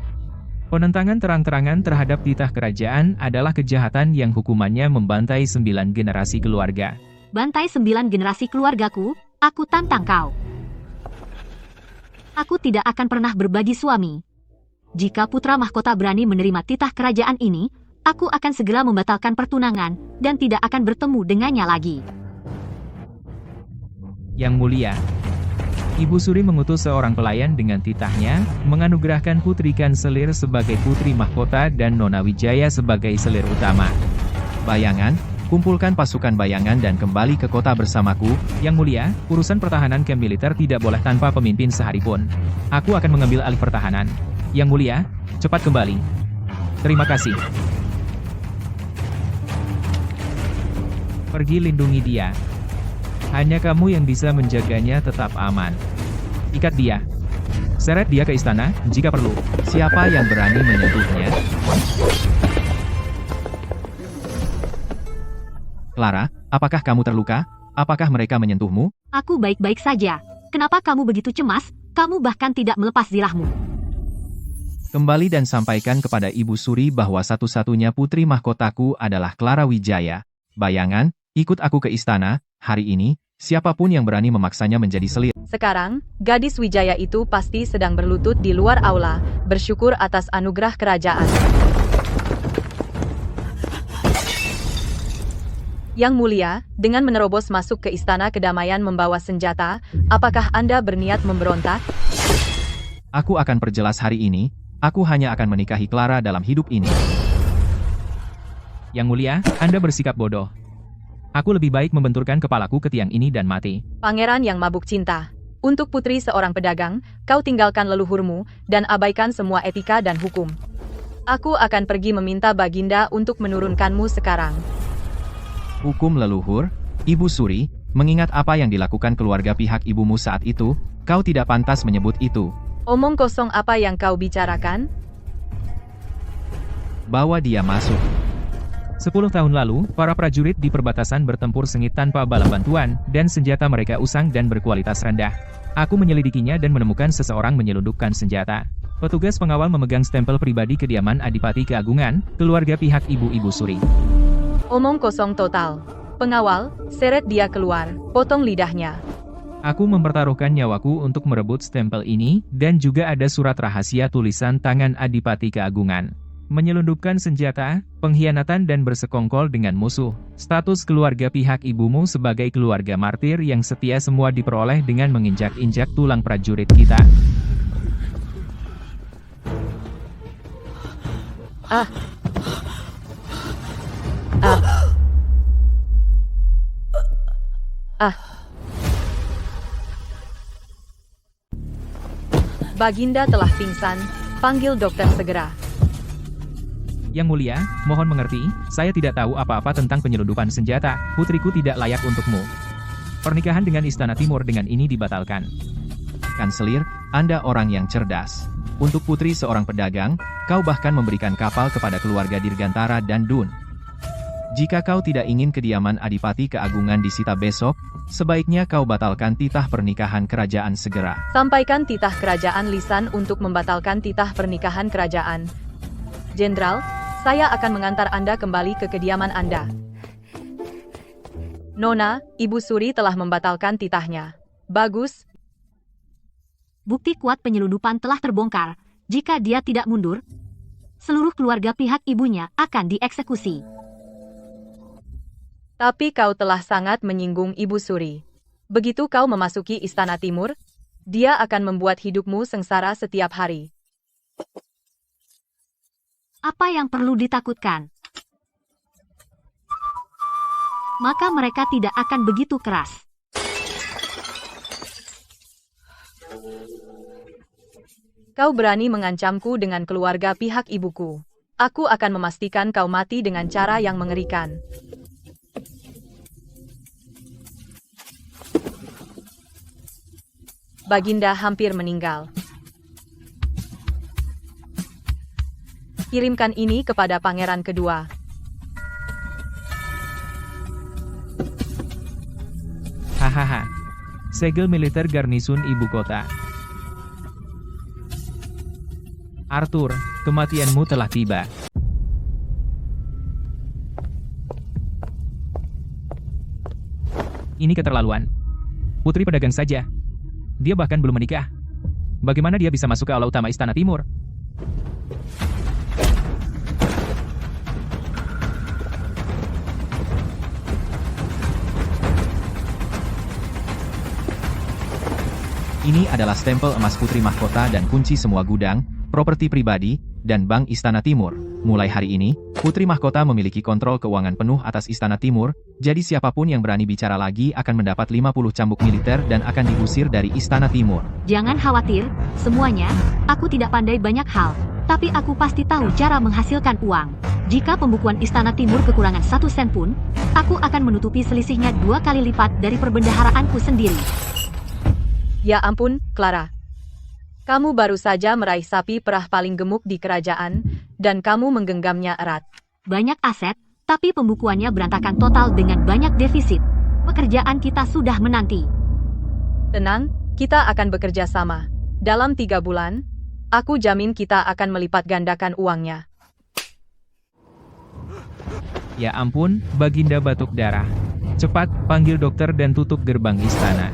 Penentangan terang-terangan terhadap titah kerajaan adalah kejahatan yang hukumannya membantai 9 generasi keluarga. Bantai 9 generasi keluargaku, aku tantang kau. Aku tidak akan pernah berbagi suami. Jika putra mahkota berani menerima titah kerajaan ini, aku akan segera membatalkan pertunangan dan tidak akan bertemu dengannya lagi. Yang mulia, Ibu Suri mengutus seorang pelayan dengan titahnya, menganugerahkan Putri Kanselir sebagai putri mahkota dan Nona Wijaya sebagai selir utama. Bayangan, Kumpulkan pasukan bayangan dan kembali ke kota bersamaku. Yang mulia, urusan pertahanan camp militer tidak boleh tanpa pemimpin sehari pun. Aku akan mengambil alih pertahanan. Yang mulia, cepat kembali. Terima kasih. Pergi lindungi dia. Hanya kamu yang bisa menjaganya tetap aman. Ikat dia. Seret dia ke istana, jika perlu. Siapa yang berani menyentuhnya? Clara, apakah kamu terluka? Apakah mereka menyentuhmu? Aku baik-baik saja. Kenapa kamu begitu cemas? Kamu bahkan tidak melepas zirahmu. Kembali dan sampaikan kepada Ibu Suri bahwa satu-satunya putri mahkotaku adalah Clara Wijaya. Bayangan, ikut aku ke istana. Hari ini, siapapun yang berani memaksanya menjadi selir. Sekarang, gadis Wijaya itu pasti sedang berlutut di luar aula, bersyukur atas anugerah kerajaan. Yang mulia, dengan menerobos masuk ke istana kedamaian membawa senjata, apakah Anda berniat memberontak? Aku akan perjelas hari ini, aku hanya akan menikahi Clara dalam hidup ini. Yang mulia, Anda bersikap bodoh. Aku lebih baik membenturkan kepalaku ke tiang ini dan mati. Pangeran yang mabuk cinta. Untuk putri seorang pedagang, kau tinggalkan leluhurmu, dan abaikan semua etika dan hukum. Aku akan pergi meminta Baginda untuk menurunkanmu sekarang. Hukum leluhur, Ibu Suri, mengingat apa yang dilakukan keluarga pihak ibumu saat itu, kau tidak pantas menyebut itu. Omong kosong apa yang kau bicarakan? Bawa dia masuk. 10 tahun lalu, para prajurit di perbatasan bertempur sengit tanpa bala bantuan, dan senjata mereka usang dan berkualitas rendah. Aku menyelidikinya dan menemukan seseorang menyelundupkan senjata. Petugas pengawal memegang stempel pribadi kediaman Adipati Keagungan, keluarga pihak Ibu Suri. Omong kosong total. Pengawal, seret dia keluar, potong lidahnya. Aku mempertaruhkan nyawaku untuk merebut stempel ini, dan juga ada surat rahasia tulisan tangan Adipati Keagungan. Menyelundupkan senjata, pengkhianatan dan bersekongkol dengan musuh. Status keluarga pihak ibumu sebagai keluarga martir yang setia semua diperoleh dengan menginjak-injak tulang prajurit kita. Baginda telah pingsan, panggil dokter segera. Yang mulia, mohon mengerti, saya tidak tahu apa-apa tentang penyelundupan senjata. Putriku tidak layak untukmu. Pernikahan dengan Istana Timur dengan ini dibatalkan. Kanselir, Anda orang yang cerdas. Untuk putri seorang pedagang, kau bahkan memberikan kapal kepada keluarga Dirgantara dan Dun. Jika kau tidak ingin kediaman Adipati Keagungan disita besok, sebaiknya kau batalkan titah pernikahan kerajaan segera. Sampaikan titah kerajaan lisan untuk membatalkan titah pernikahan kerajaan. Jenderal, saya akan mengantar Anda kembali ke kediaman Anda. Nona, Ibu Suri telah membatalkan titahnya. Bagus. Bukti kuat penyelundupan telah terbongkar. Jika dia tidak mundur, seluruh keluarga pihak ibunya akan dieksekusi. Tapi kau telah sangat menyinggung Ibu Suri. Begitu kau memasuki Istana Timur, dia akan membuat hidupmu sengsara setiap hari. Apa yang perlu ditakutkan? Maka mereka tidak akan begitu keras. Kau berani mengancamku dengan keluarga pihak ibuku. Aku akan memastikan kau mati dengan cara yang mengerikan. Baginda hampir meninggal. Kirimkan ini kepada pangeran kedua. Hahaha. Segel militer garnisun ibu kota. Arthur, kematianmu telah tiba. Ini keterlaluan. Putri pedagang saja. Dia bahkan belum menikah. Bagaimana dia bisa masuk ke aula utama Istana Timur? Ini adalah stempel emas putri mahkota dan kunci semua gudang, properti pribadi, dan Bank Istana Timur. Mulai hari ini, Putri Mahkota memiliki kontrol keuangan penuh atas Istana Timur, jadi siapapun yang berani bicara lagi akan mendapat 50 cambuk militer dan akan diusir dari Istana Timur. Jangan khawatir, semuanya, aku tidak pandai banyak hal, tapi aku pasti tahu cara menghasilkan uang. Jika pembukuan Istana Timur kekurangan 1 sen pun, aku akan menutupi selisihnya 2 kali lipat dari perbendaharaanku sendiri. Ya ampun, Clara. Kamu baru saja meraih sapi perah paling gemuk di kerajaan, dan kamu menggenggamnya erat. Banyak aset, tapi pembukuannya berantakan total dengan banyak defisit. Pekerjaan kita sudah menanti. Tenang, kita akan bekerja sama. Dalam 3 bulan, aku jamin kita akan melipat gandakan uangnya. Ya ampun, Baginda batuk darah. Cepat, panggil dokter dan tutup gerbang istana.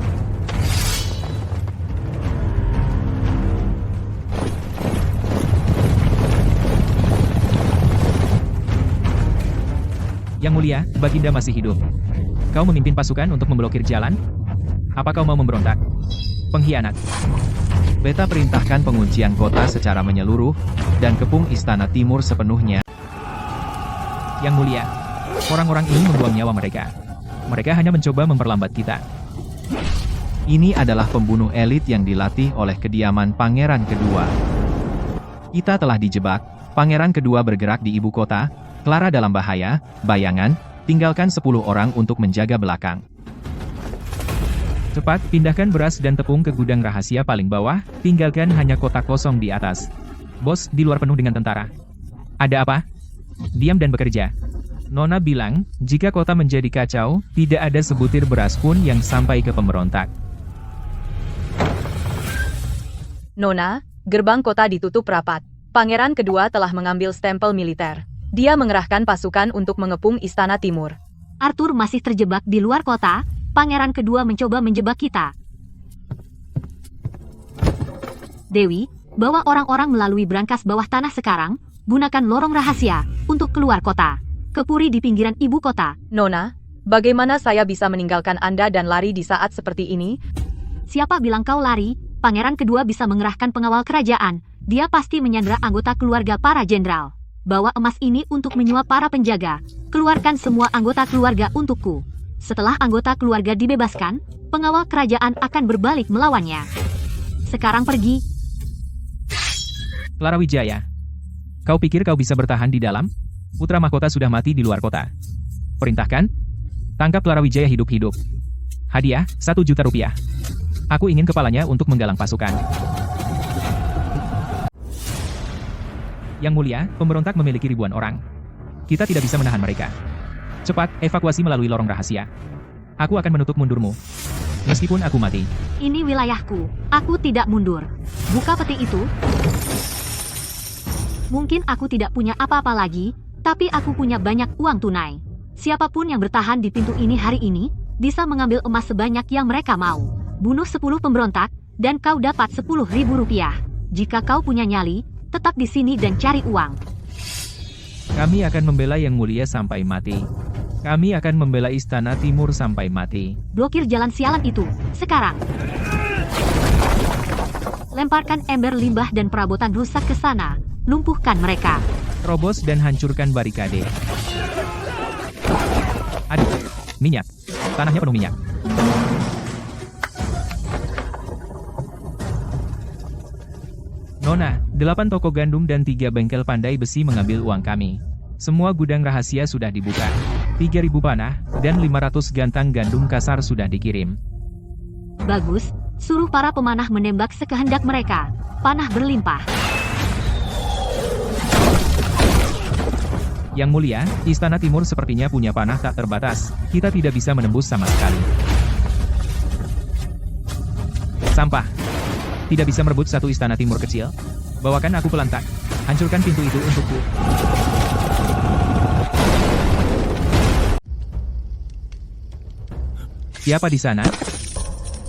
Yang mulia, Baginda masih hidup. Kau memimpin pasukan untuk memblokir jalan? Apa kau mau memberontak? Pengkhianat. Beta perintahkan penguncian kota secara menyeluruh, dan kepung Istana Timur sepenuhnya. Yang mulia, orang-orang ini membuang nyawa mereka. Mereka hanya mencoba memperlambat kita. Ini adalah pembunuh elit yang dilatih oleh kediaman Pangeran Kedua. Kita telah dijebak, Pangeran Kedua bergerak di ibu kota, Clara dalam bahaya, bayangan, tinggalkan 10 orang untuk menjaga belakang. Cepat, pindahkan beras dan tepung ke gudang rahasia paling bawah, tinggalkan hanya kotak kosong di atas. Bos, di luar penuh dengan tentara. Ada apa? Diam dan bekerja. Nona bilang, jika kota menjadi kacau, tidak ada sebutir beras pun yang sampai ke pemberontak. Nona, gerbang kota ditutup rapat. Pangeran Kedua telah mengambil stempel militer. Dia mengerahkan pasukan untuk mengepung Istana Timur. Arthur masih terjebak di luar kota, Pangeran Kedua mencoba menjebak kita. Dewi, bawa orang-orang melalui brankas bawah tanah sekarang, gunakan lorong rahasia untuk keluar kota. Kepuri di pinggiran ibu kota. Nona, bagaimana saya bisa meninggalkan Anda dan lari di saat seperti ini? Siapa bilang kau lari? Pangeran Kedua bisa mengerahkan pengawal kerajaan. Dia pasti menyandera anggota keluarga para jenderal. Bawa emas ini untuk menyuap para penjaga. Keluarkan semua anggota keluarga untukku. Setelah anggota keluarga dibebaskan, pengawal kerajaan akan berbalik melawannya. Sekarang pergi. Clara Wijaya, kau pikir kau bisa bertahan di dalam? Putra mahkota sudah mati di luar kota. Perintahkan, tangkap Clara Wijaya hidup-hidup. Hadiah, 1 juta rupiah. Aku ingin kepalanya untuk menggalang pasukan. Yang mulia, pemberontak memiliki ribuan orang. Kita tidak bisa menahan mereka. Cepat, evakuasi melalui lorong rahasia. Aku akan menutup mundurmu. Meskipun aku mati. Ini wilayahku. Aku tidak mundur. Buka peti itu. Mungkin aku tidak punya apa-apa lagi, tapi aku punya banyak uang tunai. Siapapun yang bertahan di pintu ini hari ini, bisa mengambil emas sebanyak yang mereka mau. Bunuh 10 pemberontak, dan kau dapat 10.000 rupiah. Jika kau punya nyali, tetap di sini dan cari uang. Kami akan membela Yang Mulia sampai mati. Kami akan membela Istana Timur sampai mati. Blokir jalan sialan itu, sekarang. Lemparkan ember limbah dan perabotan rusak ke sana. Lumpuhkan mereka. Terobos dan hancurkan barikade. Aduh, minyak. Tanahnya penuh minyak. Nona, 8 toko gandum dan 3 bengkel pandai besi mengambil uang kami. Semua gudang rahasia sudah dibuka. 3.000 panah, dan 500 gantang gandum kasar sudah dikirim. Bagus, suruh para pemanah menembak sekehendak mereka. Panah berlimpah. Yang Mulia, Istana Timur sepertinya punya panah tak terbatas. Kita tidak bisa menembus sama sekali. Sampah. Tidak bisa merebut satu Istana Timur kecil? Bawakan aku pelantak. Hancurkan pintu itu untukku. Siapa di sana?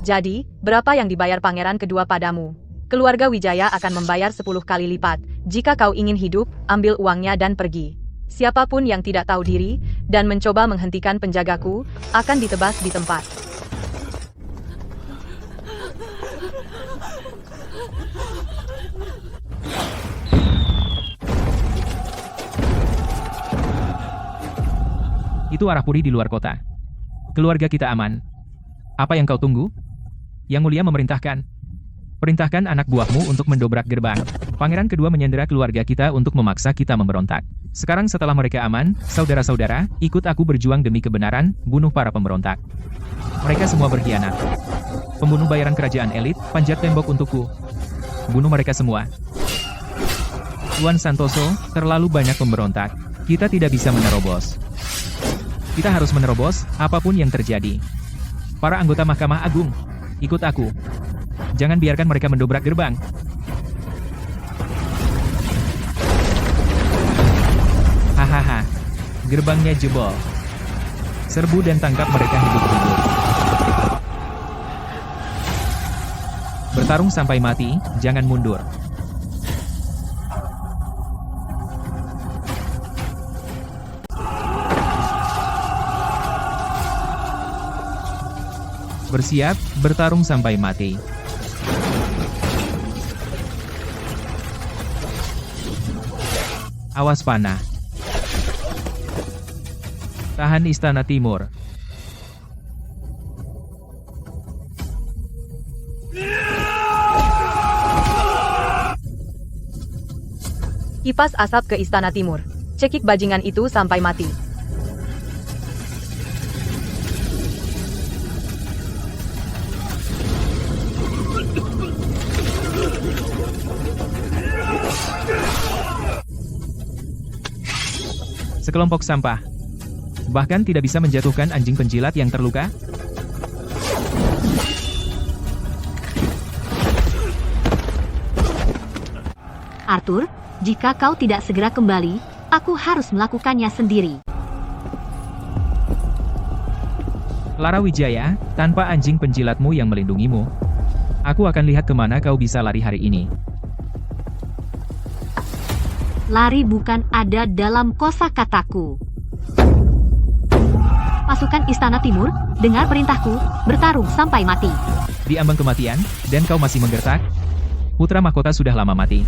Jadi, berapa yang dibayar Pangeran Kedua padamu? Keluarga Wijaya akan membayar 10 kali lipat. Jika kau ingin hidup, ambil uangnya dan pergi. Siapapun yang tidak tahu diri, dan mencoba menghentikan penjagaku, akan ditebas di tempat. Itu arah puri di luar kota. Keluarga kita aman. Apa yang kau tunggu? Yang Mulia memerintahkan. Perintahkan anak buahmu untuk mendobrak gerbang. Pangeran kedua menyandera keluarga kita untuk memaksa kita memberontak. Sekarang setelah mereka aman, saudara-saudara, ikut aku berjuang demi kebenaran, bunuh para pemberontak. Mereka semua berkhianat. Pembunuh bayaran kerajaan elit, panjat tembok untukku. Bunuh mereka semua. Tuan Santoso, terlalu banyak pemberontak. Kita tidak bisa menerobos. Kita harus menerobos, apapun yang terjadi. Para anggota Mahkamah Agung, ikut aku. Jangan biarkan mereka mendobrak gerbang. Hahaha, gerbangnya jebol. Serbu dan tangkap mereka hidup-hidup. Bertarung sampai mati, jangan mundur. Bersiap, bertarung sampai mati. Awas panah. Tahan Istana Timur. Kipas asap ke Istana Timur. Cekik bajingan itu sampai mati. Sekelompok sampah. Bahkan tidak bisa menjatuhkan anjing penjilat yang terluka. Arthur, jika kau tidak segera kembali, aku harus melakukannya sendiri. Lara Wijaya, tanpa anjing penjilatmu yang melindungimu, aku akan lihat kemana kau bisa lari hari ini. Lari bukan ada dalam kosakataku. Pasukan Istana Timur, dengar perintahku, bertarung sampai mati. Di ambang kematian, dan kau masih menggertak? Putra mahkota sudah lama mati.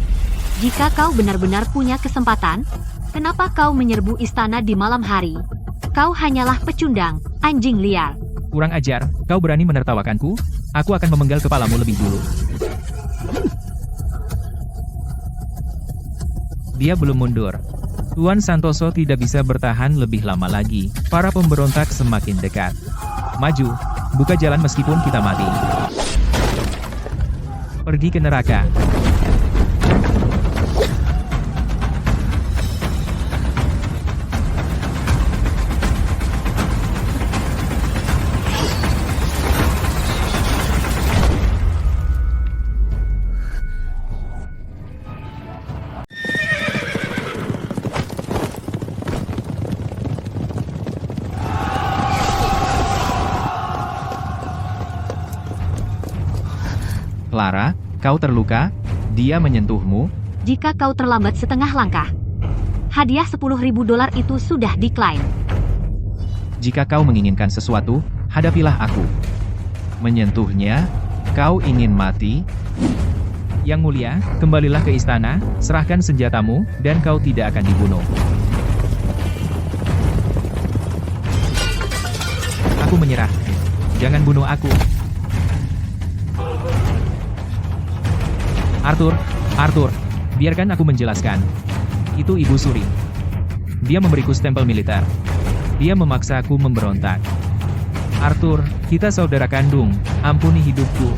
Jika kau benar-benar punya kesempatan, kenapa kau menyerbu istana di malam hari? Kau hanyalah pecundang, anjing liar. Kurang ajar, kau berani menertawakanku? Aku akan memenggal kepalamu lebih dulu. Dia belum mundur. Tuan Santoso tidak bisa bertahan lebih lama lagi. Para pemberontak semakin dekat. Maju, buka jalan meskipun kita mati. Pergi ke neraka. Clara, kau terluka? Dia menyentuhmu? Jika kau terlambat setengah langkah, hadiah $10.000 itu sudah diklaim. Jika kau menginginkan sesuatu, hadapilah aku. Menyentuhnya? Kau ingin mati? Yang Mulia, kembalilah ke istana, serahkan senjatamu, dan kau tidak akan dibunuh. Aku menyerah. Jangan bunuh aku. Arthur, biarkan aku menjelaskan. Itu Ibu Suri. Dia memberiku stempel militer. Dia memaksa aku memberontak. Arthur, kita saudara kandung, ampuni hidupku.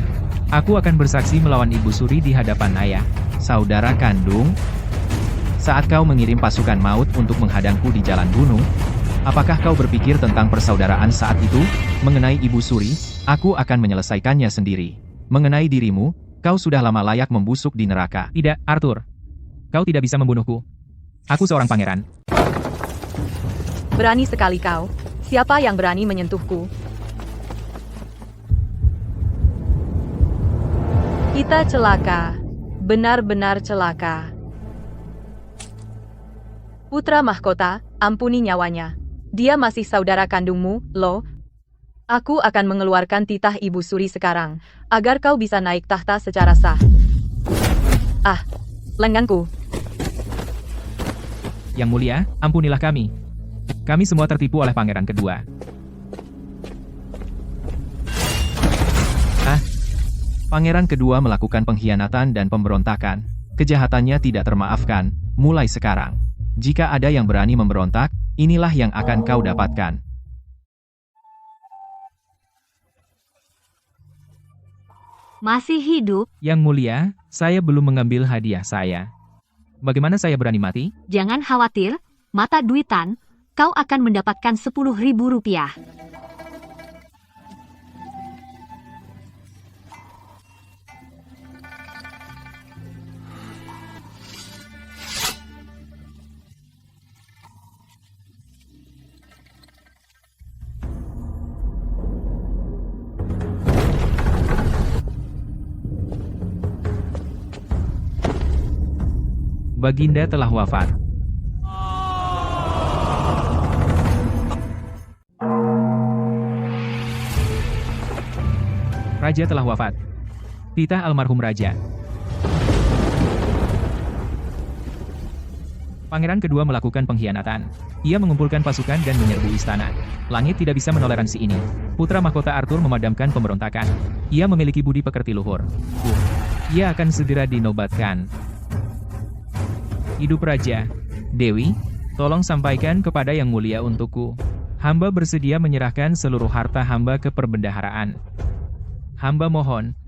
Aku akan bersaksi melawan Ibu Suri di hadapan ayah. Saudara kandung? Saat kau mengirim pasukan maut untuk menghadangku di jalan gunung, apakah kau berpikir tentang persaudaraan saat itu? Mengenai Ibu Suri, aku akan menyelesaikannya sendiri. Mengenai dirimu, kau sudah lama layak membusuk di neraka. Tidak, Arthur. Kau tidak bisa membunuhku. Aku seorang pangeran. Berani sekali kau. Siapa yang berani menyentuhku? Kita celaka. Benar-benar celaka. Putra mahkota, ampuni nyawanya. Dia masih saudara kandungmu, loh. Aku akan mengeluarkan titah Ibu Suri sekarang, agar kau bisa naik tahta secara sah. Lenganku. Yang Mulia, ampunilah kami. Kami semua tertipu oleh pangeran kedua. Pangeran kedua melakukan pengkhianatan dan pemberontakan. Kejahatannya tidak termaafkan, mulai sekarang. Jika ada yang berani memberontak, inilah yang akan kau dapatkan. Masih hidup? Yang mulia, saya belum mengambil hadiah saya. Bagaimana saya berani mati? Jangan khawatir, mata duitan, kau akan mendapatkan 10.000 rupiah. Baginda telah wafat. Raja telah wafat. Titah almarhum raja. Pangeran kedua melakukan pengkhianatan. Ia mengumpulkan pasukan dan menyerbu istana. Langit tidak bisa menoleransi ini. Putra mahkota Arthur memadamkan pemberontakan. Ia memiliki budi pekerti luhur. Ia akan segera dinobatkan. Hidup Raja. Dewi, tolong sampaikan kepada Yang Mulia untukku. Hamba bersedia menyerahkan seluruh harta hamba ke perbendaharaan. Hamba mohon,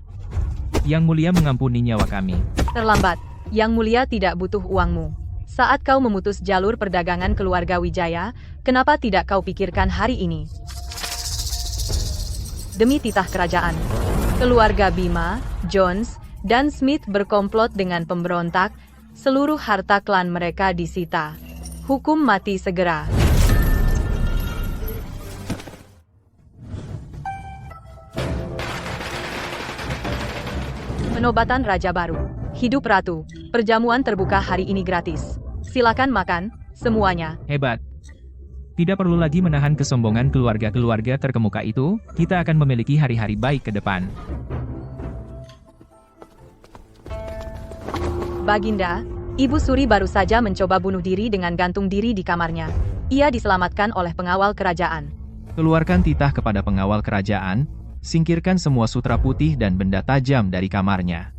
Yang Mulia mengampuni nyawa kami. Terlambat. Yang Mulia tidak butuh uangmu. Saat kau memutus jalur perdagangan keluarga Wijaya, kenapa tidak kau pikirkan hari ini? Demi titah kerajaan. Keluarga Bima, Jones, dan Smith berkomplot dengan pemberontak. Seluruh harta klan mereka disita. Hukum mati segera. Penobatan Raja Baru. Hidup Ratu. Perjamuan terbuka hari ini gratis. Silakan makan, semuanya. Hebat. Tidak perlu lagi menahan kesombongan keluarga-keluarga terkemuka itu, kita akan memiliki hari-hari baik ke depan. Baginda, Ibu Suri baru saja mencoba bunuh diri dengan gantung diri di kamarnya. Ia diselamatkan oleh pengawal kerajaan. Keluarkan titah kepada pengawal kerajaan, singkirkan semua sutra putih dan benda tajam dari kamarnya.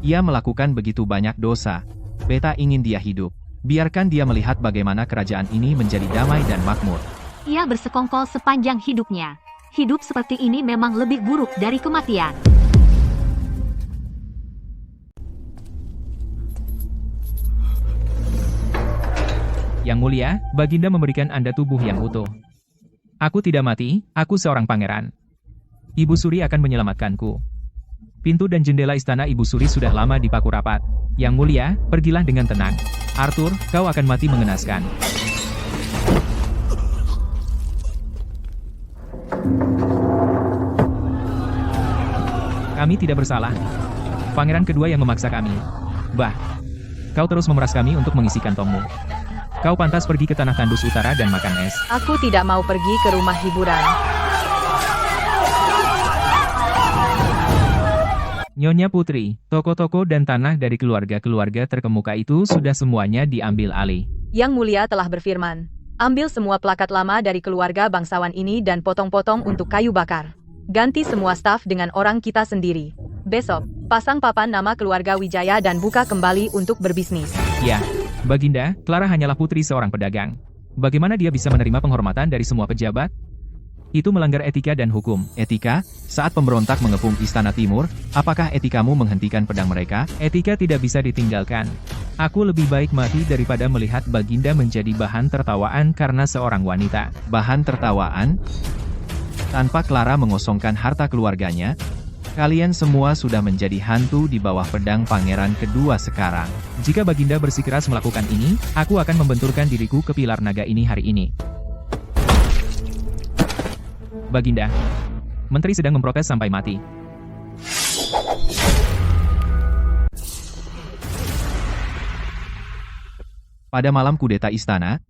Ia melakukan begitu banyak dosa. Beta ingin dia hidup. Biarkan dia melihat bagaimana kerajaan ini menjadi damai dan makmur. Ia bersekongkol sepanjang hidupnya. Hidup seperti ini memang lebih buruk dari kematian. Yang Mulia, Baginda memberikan Anda tubuh yang utuh. Aku tidak mati, aku seorang pangeran. Ibu Suri akan menyelamatkanku. Pintu dan jendela istana Ibu Suri sudah lama dipaku rapat. Yang Mulia, pergilah dengan tenang. Arthur, kau akan mati mengenaskan. Kami tidak bersalah. Pangeran kedua yang memaksa kami. Bah, kau terus memeras kami untuk mengisi kantongmu. Kau pantas pergi ke Tanah Tandus Utara dan makan es. Aku tidak mau pergi ke rumah hiburan. Nyonya Putri, toko-toko dan tanah dari keluarga-keluarga terkemuka itu sudah semuanya diambil alih. Yang Mulia telah berfirman, ambil semua plakat lama dari keluarga bangsawan ini dan potong-potong untuk kayu bakar. Ganti semua staf dengan orang kita sendiri. Besok, pasang papan nama keluarga Wijaya dan buka kembali untuk berbisnis. Ya, Baginda, Clara hanyalah putri seorang pedagang. Bagaimana dia bisa menerima penghormatan dari semua pejabat? Itu melanggar etika dan hukum. Etika? Saat pemberontak mengepung Istana Timur, apakah etikamu menghentikan pedang mereka? Etika tidak bisa ditinggalkan. Aku lebih baik mati daripada melihat Baginda menjadi bahan tertawaan karena seorang wanita. Bahan tertawaan? Tanpa Clara mengosongkan harta keluarganya, kalian semua sudah menjadi hantu di bawah pedang pangeran kedua sekarang. Jika Baginda bersikeras melakukan ini, aku akan membenturkan diriku ke pilar naga ini hari ini. Baginda, Menteri sedang memprotes sampai mati. Pada malam kudeta istana,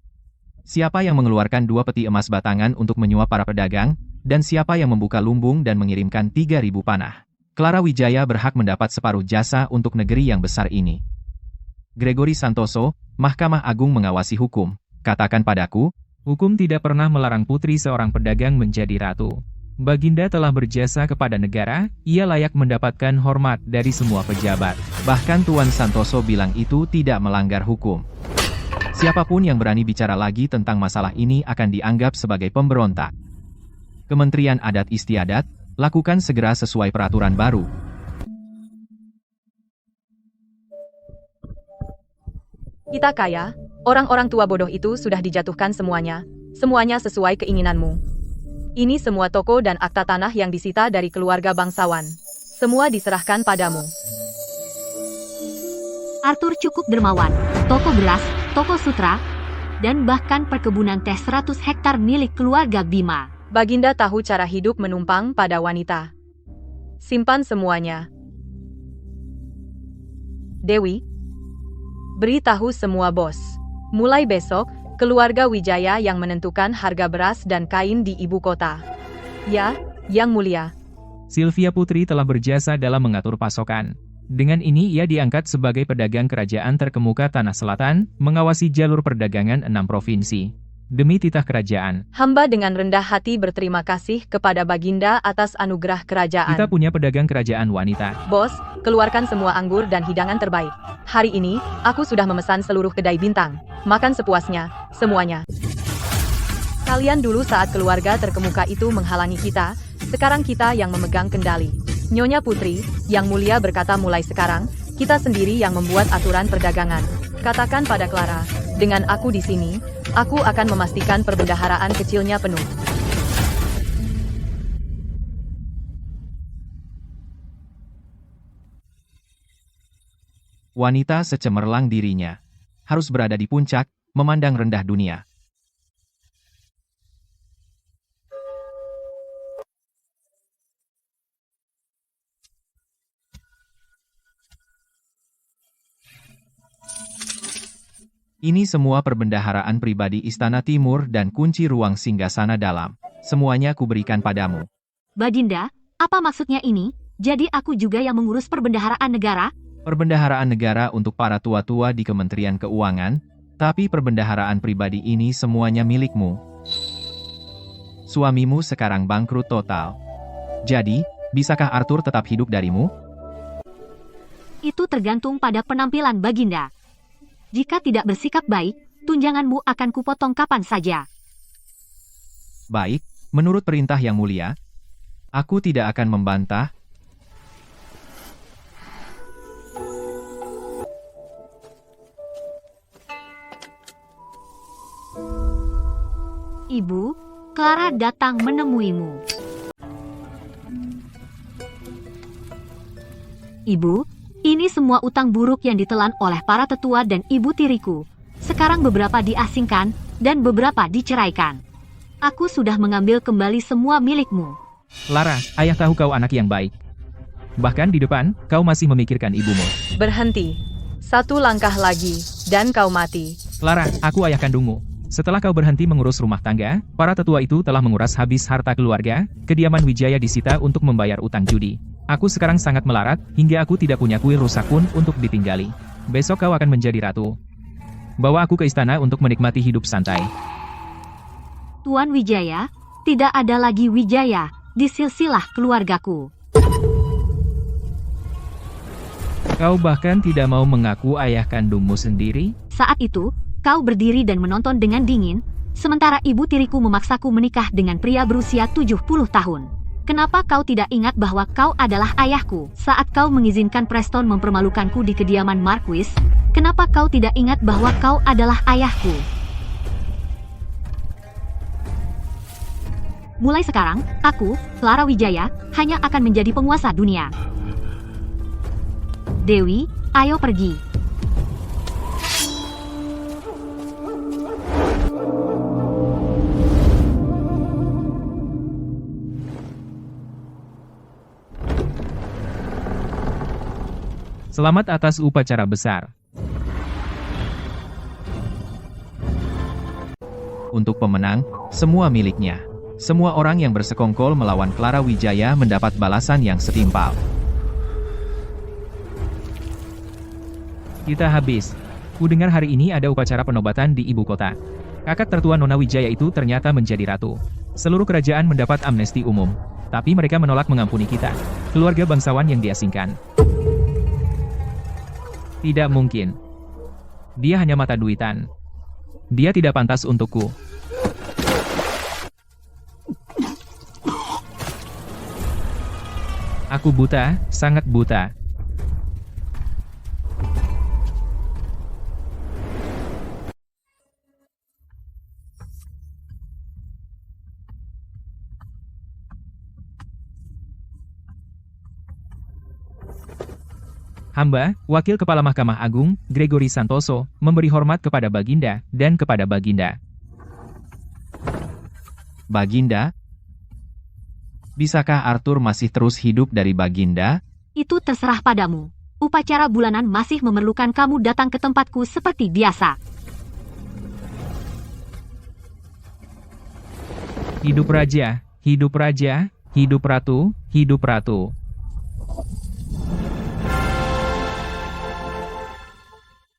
siapa yang mengeluarkan 2 peti emas batangan untuk menyuap para pedagang, dan siapa yang membuka lumbung dan mengirimkan 3.000 panah? Clara Wijaya berhak mendapat separuh jasa untuk negeri yang besar ini. Gregory Santoso, Mahkamah Agung mengawasi hukum. Katakan padaku, Hukum tidak pernah melarang putri seorang pedagang menjadi ratu. Baginda telah berjasa kepada negara, ia layak mendapatkan hormat dari semua pejabat. bahkan Tuan Santoso bilang itu tidak melanggar hukum. Siapapun yang berani bicara lagi tentang masalah ini akan dianggap sebagai pemberontak. Kementerian Adat Istiadat, lakukan segera sesuai peraturan baru. Kita kaya, orang-orang tua bodoh itu sudah dijatuhkan semuanya. Semuanya sesuai keinginanmu. Ini semua toko dan akta tanah yang disita dari keluarga bangsawan. Semua diserahkan padamu. Arthur cukup dermawan. Toko beras, toko sutra, dan bahkan perkebunan teh 100 hektar milik keluarga Bima. Baginda tahu cara hidup menumpang pada wanita. Simpan semuanya. Dewi, beritahu semua bos. Mulai besok, keluarga Wijaya yang menentukan harga beras dan kain di ibu kota. Ya, Yang Mulia. Sylvia Putri telah berjasa dalam mengatur pasokan. Dengan ini ia diangkat sebagai pedagang kerajaan terkemuka Tanah Selatan, mengawasi jalur perdagangan 6 provinsi. Demi titah kerajaan, Hamba dengan rendah hati berterima kasih kepada Baginda atas anugerah kerajaan. kita punya pedagang kerajaan wanita. Bos, keluarkan semua anggur dan hidangan terbaik. Hari ini, aku sudah memesan seluruh kedai bintang. Makan sepuasnya, semuanya. Kalian dulu saat keluarga terkemuka itu menghalangi kita, sekarang kita yang memegang kendali. Nyonya Putri, Yang Mulia berkata mulai sekarang, kita sendiri yang membuat aturan perdagangan. Katakan pada Clara, dengan aku di sini, aku akan memastikan perbendaharaan kecilnya penuh. Wanita secemerlang dirinya. Harus berada di puncak, memandang rendah dunia. Ini semua perbendaharaan pribadi Istana Timur dan kunci ruang singgasana dalam. Semuanya kuberikan padamu. Baginda, apa maksudnya ini? Jadi aku juga yang mengurus perbendaharaan negara? Perbendaharaan negara untuk para tua-tua di Kementerian Keuangan, tapi perbendaharaan pribadi ini semuanya milikmu. Suamimu sekarang bangkrut total. Jadi, bisakah Arthur tetap hidup darimu? Itu tergantung pada penampilan Baginda. Jika tidak bersikap baik, tunjanganmu akan kupotong kapan saja. Baik, menurut perintah Yang Mulia, aku tidak akan membantah. Ibu, Clara datang menemuimu. Ibu, ini semua utang buruk yang ditelan oleh para tetua dan ibu tiriku. Sekarang beberapa diasingkan, dan beberapa diceraikan. Aku sudah mengambil kembali semua milikmu. Lara, ayah tahu kau anak yang baik. Bahkan di depan, kau masih memikirkan ibumu. Berhenti. Satu langkah lagi, dan kau mati. Lara, aku ayah kandungmu. Setelah kau berhenti mengurus rumah tangga, para tetua itu telah menguras habis harta keluarga, kediaman Wijaya disita untuk membayar utang judi. Aku sekarang sangat melarat, hingga aku tidak punya kuil rusak pun untuk ditinggali. Besok kau akan menjadi ratu. Bawa aku ke istana untuk menikmati hidup santai. Tuan Wijaya, tidak ada lagi Wijaya di silsilah keluargaku. Kau bahkan tidak mau mengaku ayah kandungmu sendiri? Saat itu, kau berdiri dan menonton dengan dingin, sementara ibu tiriku memaksaku menikah dengan pria berusia 70 tahun. Kenapa kau tidak ingat bahwa kau adalah ayahku? Saat kau mengizinkan Preston mempermalukanku di kediaman Marquis, kenapa kau tidak ingat bahwa kau adalah ayahku? Mulai sekarang, aku, Clara Wijaya, hanya akan menjadi penguasa dunia. Dewi, ayo pergi. Selamat atas upacara besar. Untuk pemenang, semua miliknya. Semua orang yang bersekongkol melawan Clara Wijaya mendapat balasan yang setimpal. Kita habis. Ku dengar hari ini ada upacara penobatan di ibu kota. Kakak tertua Nona Wijaya itu ternyata menjadi ratu. Seluruh kerajaan mendapat amnesti umum. Tapi mereka menolak mengampuni kita. Keluarga bangsawan yang diasingkan. Tidak mungkin. Dia hanya mata duitan. Dia tidak pantas untukku. Aku buta, sangat buta. Hamba, Wakil Kepala Mahkamah Agung, Gregory Santoso, memberi hormat kepada Baginda, dan kepada Baginda. Baginda? Bisakah Arthur masih terus hidup dari Baginda? Itu terserah padamu. Upacara bulanan masih memerlukan kamu datang ke tempatku seperti biasa. Hidup raja, hidup raja, hidup ratu, hidup ratu.